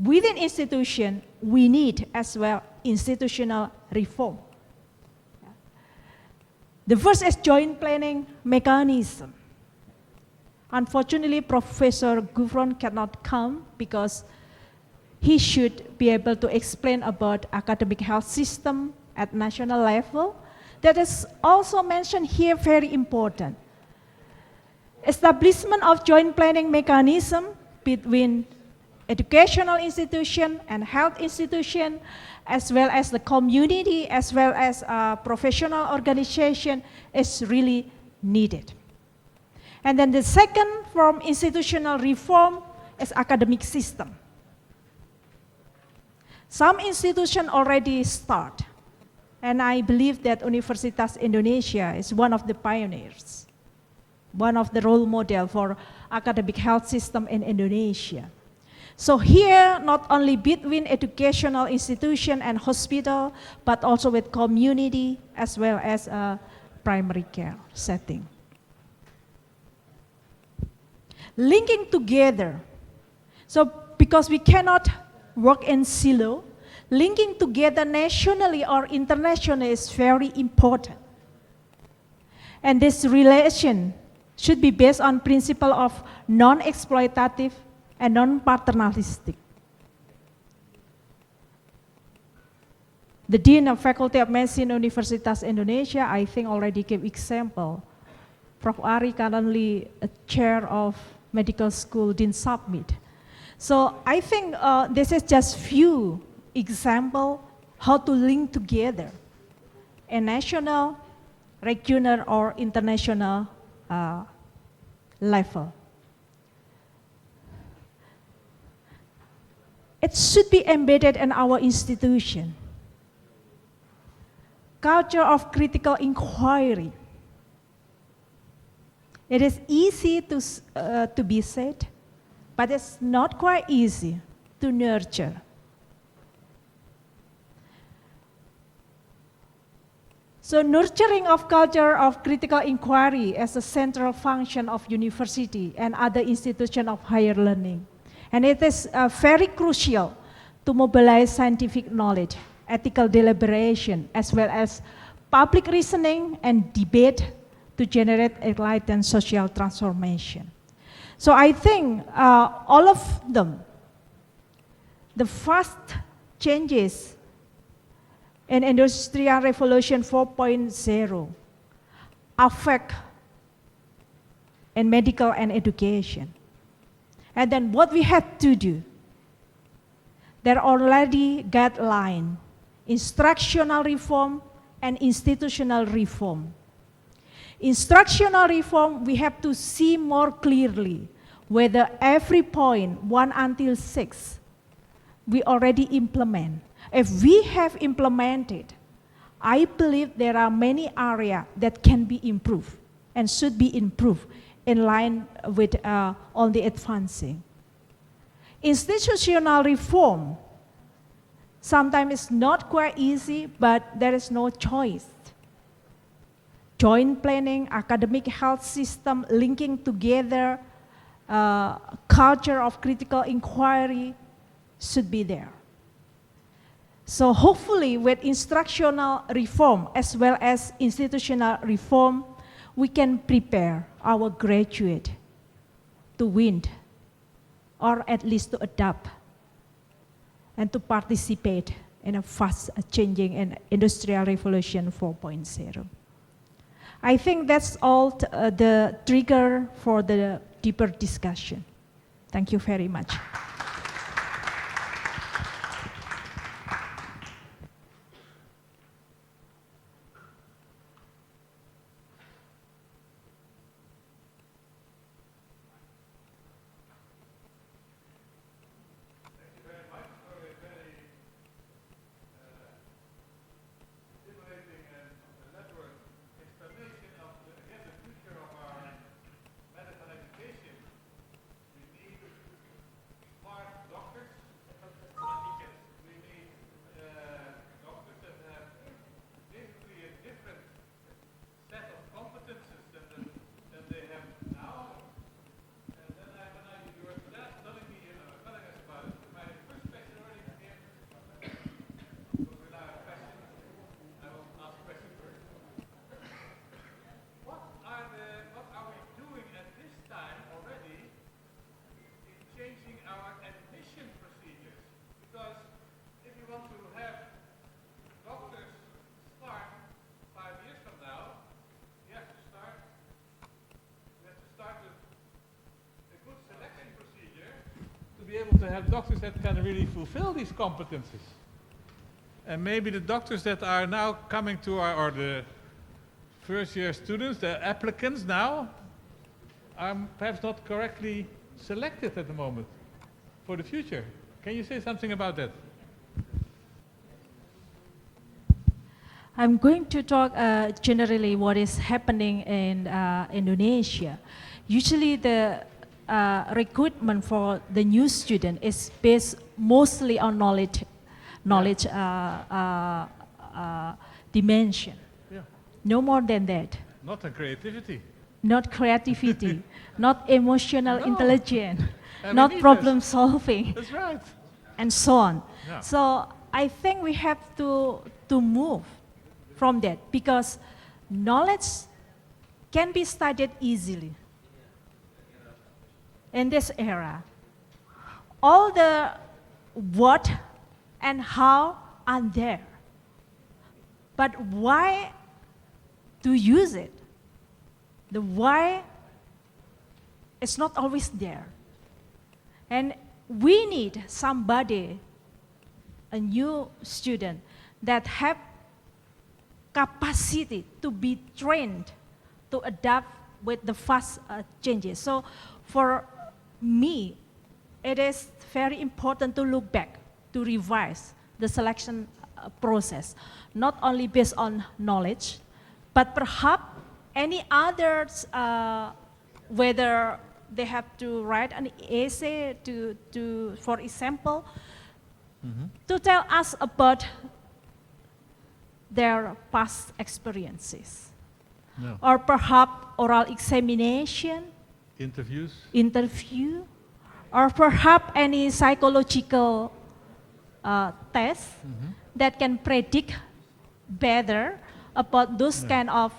within institution, we need as well institutional reform. Yeah. The first is joint planning mechanism. Unfortunately, Professor Gufron cannot come because he should be able to explain about academic health system at national level. That is also mentioned here, very important. Establishment of joint planning mechanism between educational institution and health institution, as well as the community, as well as professional organization is really needed. And then the second from institutional reform is academic system. Some institutions already start, and I believe that Universitas Indonesia is one of the pioneers, one of the role model for academic health system in Indonesia. So here, not only between educational institution and hospital, but also with community as well as a primary care setting. Linking together. So because we cannot work in silo, linking together nationally or internationally is very important. And this relation should be based on principle of non-exploitative and non-paternalistic. The Dean of Faculty of Medicine, Universitas Indonesia, I think already gave example. Prof. Ari currently a chair of Medical School Dean Summit. So I think this is just few example how to link together a national, regional, or international level. It should be embedded in our institution. Culture of critical inquiry. It is easy to be said, but it's not quite easy to nurture. So nurturing of culture of critical inquiry as a central function of university and other institutions of higher learning. And it is very crucial to mobilize scientific knowledge, ethical deliberation, as well as public reasoning and debate to generate enlightened social transformation. So I think all of them, the first changes in Industrial Revolution 4.0 affect in medical and education. And then what we have to do, there are already guidelines, instructional reform and institutional reform. Instructional reform, we have to see more clearly whether every point, 1 until 6, we already implement. If we have implemented, I believe there are many areas that can be improved and should be improved in line with all the advancing. Institutional reform sometimes it's not quite easy, but there is no choice. Joint planning, academic health system, linking together, culture of critical inquiry should be there. So hopefully with instructional reform as well as institutional reform, we can prepare our graduate to win or at least to adapt and to participate in a fast changing and industrial revolution 4.0. I think that's all the trigger for the deeper discussion. Thank you very much. Be able to have doctors that can really fulfill these competencies. And maybe the doctors that are now coming to our, or the first year students, the applicants now, are perhaps not correctly selected at the moment for the future. Can you say something about that? I'm going to talk generally what is happening in Indonesia. Usually the recruitment for the new student is based mostly on knowledge dimension. Yeah. No more than that. Not on creativity. Not creativity, not emotional intelligence, And not problem solving. That's right. And so on. Yeah. So I think we have to move from that because knowledge can be studied easily. In this era, all the what and how are there. But why to use it? The why is not always there. And we need somebody, a new student, that have capacity to be trained to adapt with the fast changes. So for me, it is very important to look back, to revise the selection process, not only based on knowledge, but perhaps any others, whether they have to write an essay to for example, to tell us about their past experiences. No. Or perhaps oral examination, interview, or perhaps any psychological test that can predict better about those kind of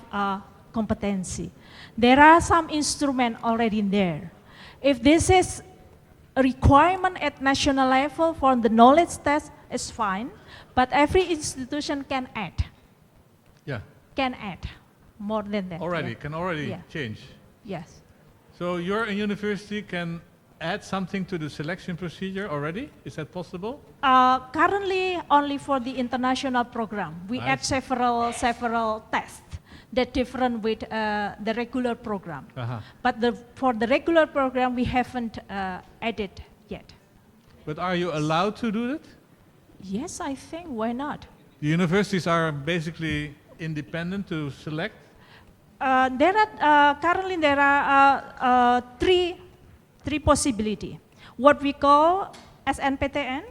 competency. There are some instruments already there. If this is a requirement at national level for the knowledge test, it's fine, but every institution can add. Yeah. Can add more than that. Already, yeah. can already Yeah. change. Yes. So your university can add something to the selection procedure already? Is that possible? Currently, only for the international program. We add several tests that different with the regular program. But for the regular program, we haven't added yet. But are you allowed to do it? Yes, I think, why not? The universities are basically independent to select. Currently there are three possibility. What we call as NPTN,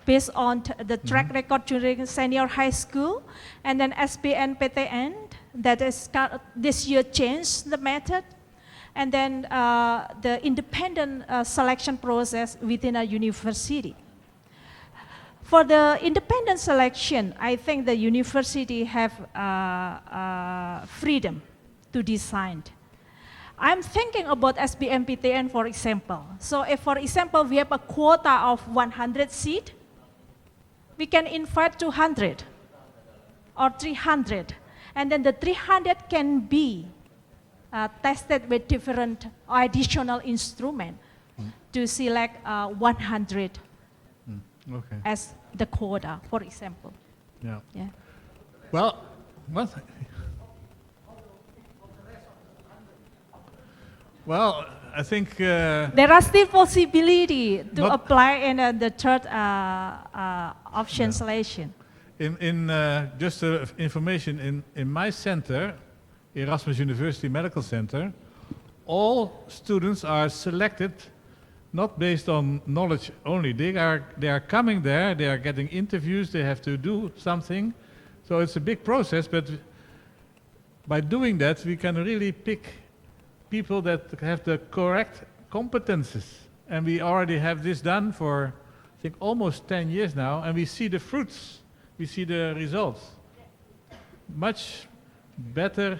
based on the track record during senior high school, and then SBNPTN, that is this year changed the method, and then the independent selection process within a university. For the independent selection, I think the university have freedom to decide. I'm thinking about SBMPTN, for example. So if, for example, we have a quota of 100 seats, we can invite 200 or 300. And then the 300 can be tested with different additional instrument to select 100 as the quota, for example. Yeah. Yeah. Well, what? Well, I think there are still possibility to apply in the third option selection. In just information, in my center, Erasmus University Medical Center, all students are selected not based on knowledge only. They are coming there, they are getting interviews, they have to do something. So it's a big process, but by doing that, we can really pick people that have the correct competences. And we already have this done for, I think, almost 10 years now, and we see the fruits, we see the results. Much better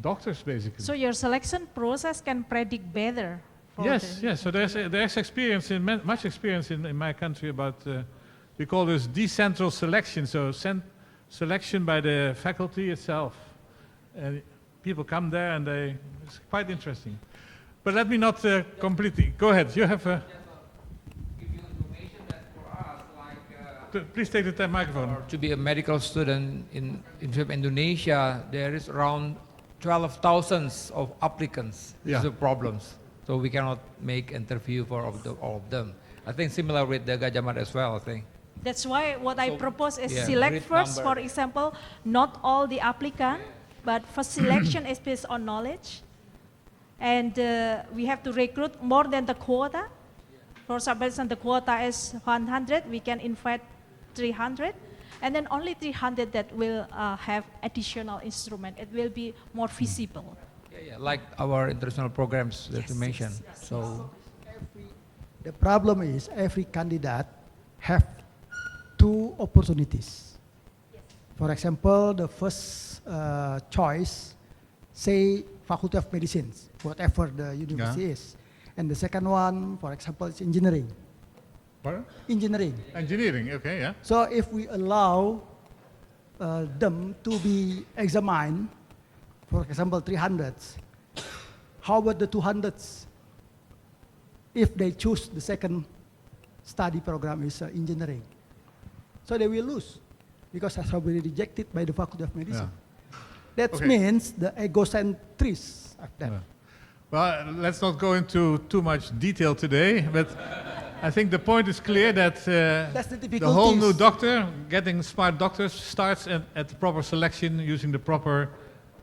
doctors, basically. So your selection process can predict better. Yes, yes. So there's experience much experience in my country about we call this decentral selection. So selection by the faculty itself, and people come there and it's quite interesting. But let me not completely go ahead. You have. Give you information that for us, like. Please take the microphone. To be a medical student in Indonesia, there is around 12,000 of applicants. These are problems. So we cannot make interview for all of them. I think similar with the Gajah Mada as well, I think. That's why what I propose is select first, for example, not all the applicant, but first selection is based on knowledge. And we have to recruit more than the quota. For example, the quota is 100, we can invite 300. And then only 300 that will have additional instrument. It will be more feasible. Yeah, like our international programs that you mentioned. Yes. So the problem is every candidate have two opportunities. For example, the first choice, say Faculty of Medicine, whatever the university is. And the second one, for example, is engineering. Pardon? Engineering. Engineering, okay, yeah. So if we allow them to be examined, for example, 300s, how about the 200s? If they choose the second study program is engineering. So they will lose because has already rejected by the Faculty of Medicine. Yeah. That means the egocentrism of them. Yeah. Well, let's not go into too much detail today, but I think the point is clear that the whole new doctor, getting smart doctors, starts at the proper selection using the proper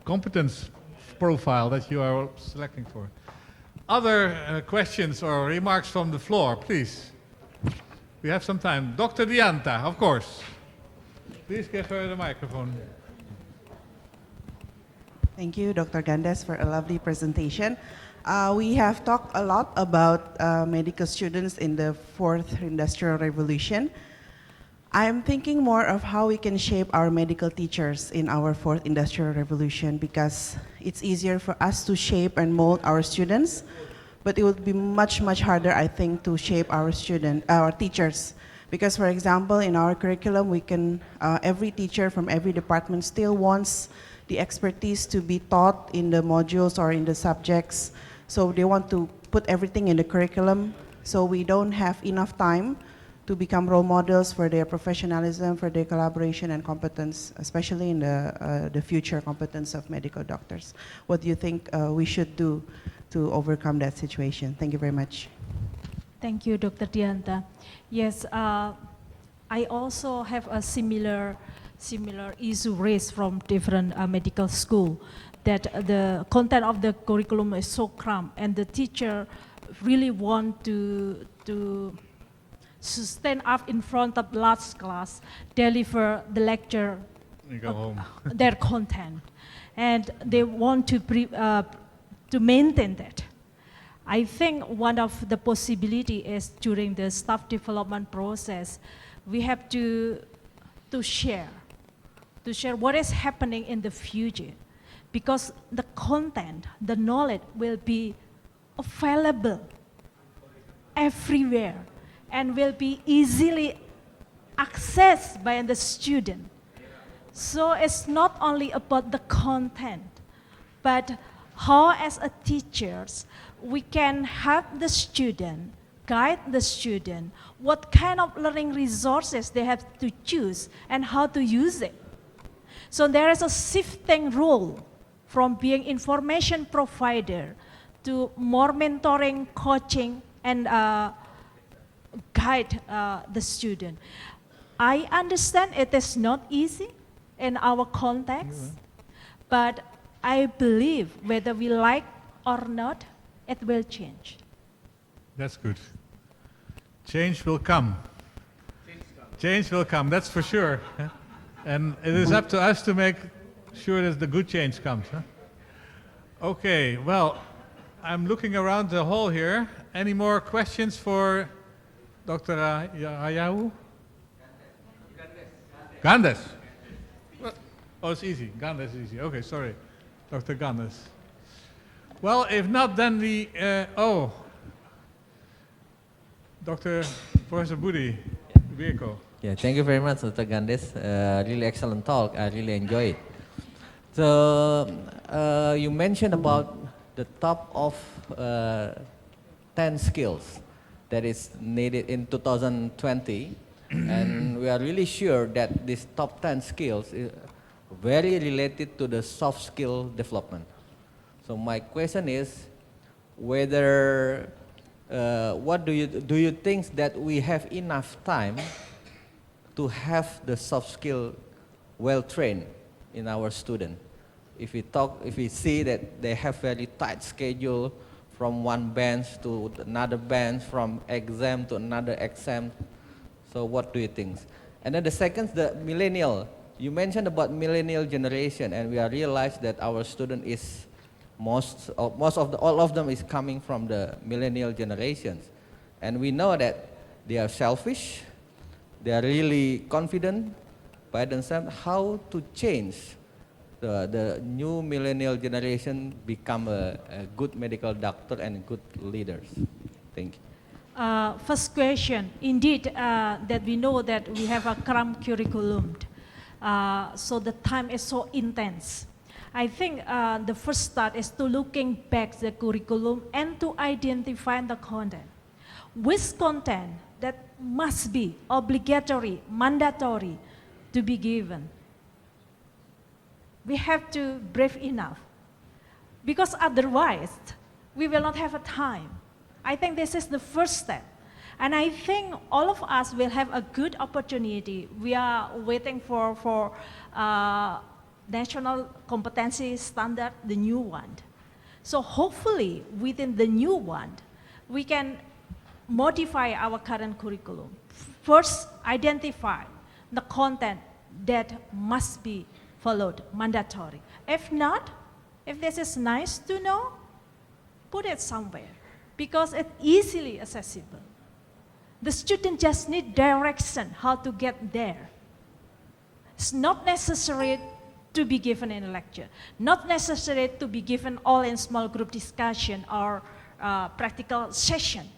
competence profile that you are selecting for. Other questions or remarks from the floor, please. We have some time. Dr. Dianta, of course. Please give her the microphone. Thank you, Dr. Gandes, for a lovely presentation. We have talked a lot about medical students in the fourth industrial revolution. I'm thinking more of how we can shape our medical teachers in our fourth industrial revolution, because it's easier for us to shape and mold our students, but it would be much, much harder, I think, to shape our teachers. Because, for example, in our curriculum, we can, every teacher from every department still wants the expertise to be taught in the modules or in the subjects. So they want to put everything in the curriculum, so we don't have enough time to become role models for their professionalism, for their collaboration and competence, especially in the future competence of medical doctors. What do you think we should do to overcome that situation? Thank you very much. Thank you, Dr. Dianta. Yes, I also have a similar issue raised from different medical school, that the content of the curriculum is so cramped, and the teacher really want to stand up in front of large class, deliver the lecture, You go home. their content, and they want to maintain that. I think one of the possibility is during the staff development process, we have to share what is happening in the future, because the content, the knowledge will be available everywhere and will be easily accessed by the student. So it's not only about the content, but how as a teachers, we can help the student, guide the student, what kind of learning resources they have to choose and how to use it. So there is a shifting role from being information provider to more mentoring, coaching, and guide the student. I understand it is not easy in our context, but I believe whether we like or not, it will change. That's good. Change will come. Change will come, that's for sure. And it is up to us to make sure that the good change comes. Okay, well, I'm looking around the hall here. Any more questions for Dr. Ayahu? Gandes. Oh, it's easy. Gandes is easy. Okay, sorry. Dr. Gandes. Well, if not, then we, Dr. Professor Budi, Birko. Yeah, thank you very much, Dr. Gandes. Really excellent talk. I really enjoy it. So, you mentioned about the top of 10 skills that is needed in 2020. And we are really sure that these top 10 skills is very related to the soft skill development. So my question is whether, what do you think that we have enough time to have the soft skill well trained in our student? If we see that they have very tight schedule from one bench to another bench, from exam to another exam, so what do you think? And then the second, the millennial. You mentioned about millennial generation, and we are realized that our student is all of them is coming from the millennial generations, and we know that they are selfish, they are really confident by themselves. How to change the new millennial generation become a good medical doctor and good leaders? Thank you. First question, indeed, that we know that we have a cramped curriculum, so the time is so intense. I think the first start is to looking back the curriculum and to identify the content. Which content that must be obligatory, mandatory to be given. We have to brief enough, because otherwise we will not have a time. I think this is the first step. And I think all of us will have a good opportunity. We are waiting for national competency standard, the new one. So hopefully within the new one, we can modify our current curriculum. First, identify the content that must be followed, mandatory. If not, if this is nice to know, put it somewhere, because it's easily accessible. The student just need direction how to get there. It's not necessary to be given in a lecture, not necessary to be given all in small group discussion or practical session.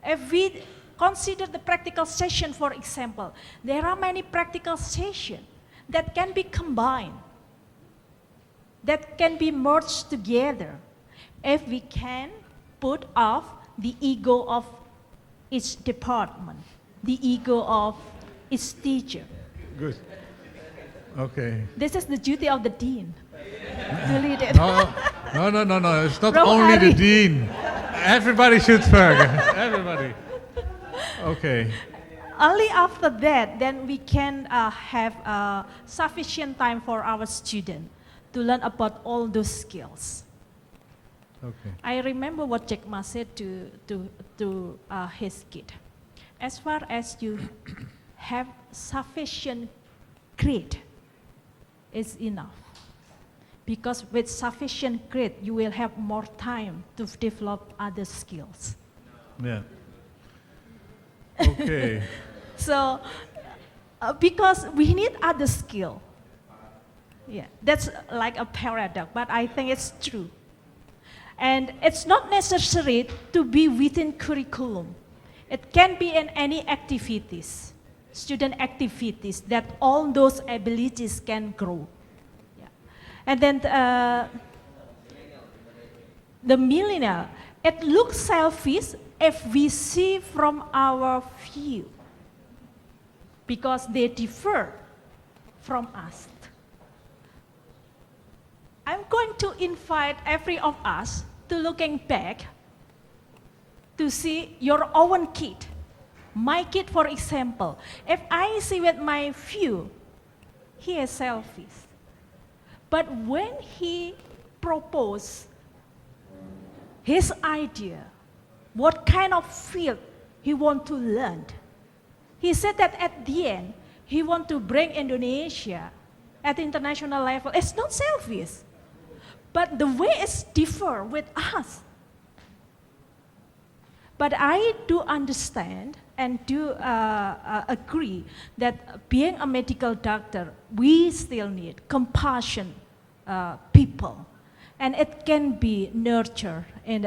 If we consider the practical session, for example, there are many practical sessions that can be combined, that can be merged together, if we can put off the ego of each department, the ego of each teacher. Good. Okay. This is the duty of the dean to lead it. No. It's not only the dean. Everybody should work. Everybody. Okay. Only after that, then we can have sufficient time for our student to learn about all those skills. Okay. I remember what Jack Ma said to his kid. As far as you have sufficient grade, it's enough. Because with sufficient grade, you will have more time to develop other skills. Yeah. Okay. So, because we need other skill. Yeah, that's like a paradox, but I think it's true. And it's not necessary to be within curriculum. It can be in any activities, student activities, that all those abilities can grow. Yeah. And then the millennial, it looks selfish if we see from our view, because they differ from us. I'm going to invite every of us to looking back to see your own kid. My kid, for example, if I see with my view, he is selfish. But when he proposed his idea, what kind of field he want to learn, he said that at the end, he want to bring Indonesia at the international level. It's not selfish, but the way is differ with us. But I do understand and do agree that being a medical doctor, we still need compassion people. And it can be nurtured in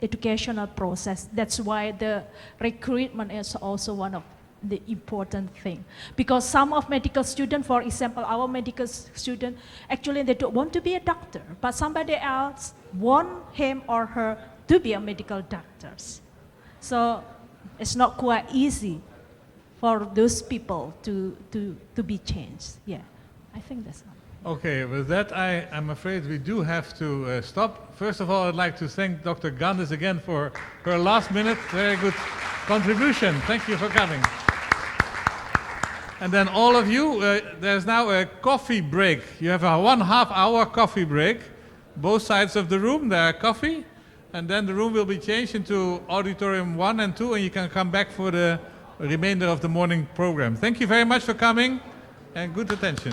educational process. That's why the recruitment is also one of the important thing. Because some of medical students, for example, our medical student, actually they don't want to be a doctor, but somebody else want him or her to be a medical doctor. So it's not quite easy for those people to be changed. Yeah, I think that's all. Okay, with that, I'm afraid we do have to stop. First of all, I'd like to thank Dr. Gandes again for her last minute, very good contribution. Thank you for coming. And then all of you, there's now a coffee break. You have a 1.5 hour coffee break. Both sides of the room, there are coffee. And then the room will be changed into Auditorium 1 and 2, and you can come back for the remainder of the morning program. Thank you very much for coming, and good attention.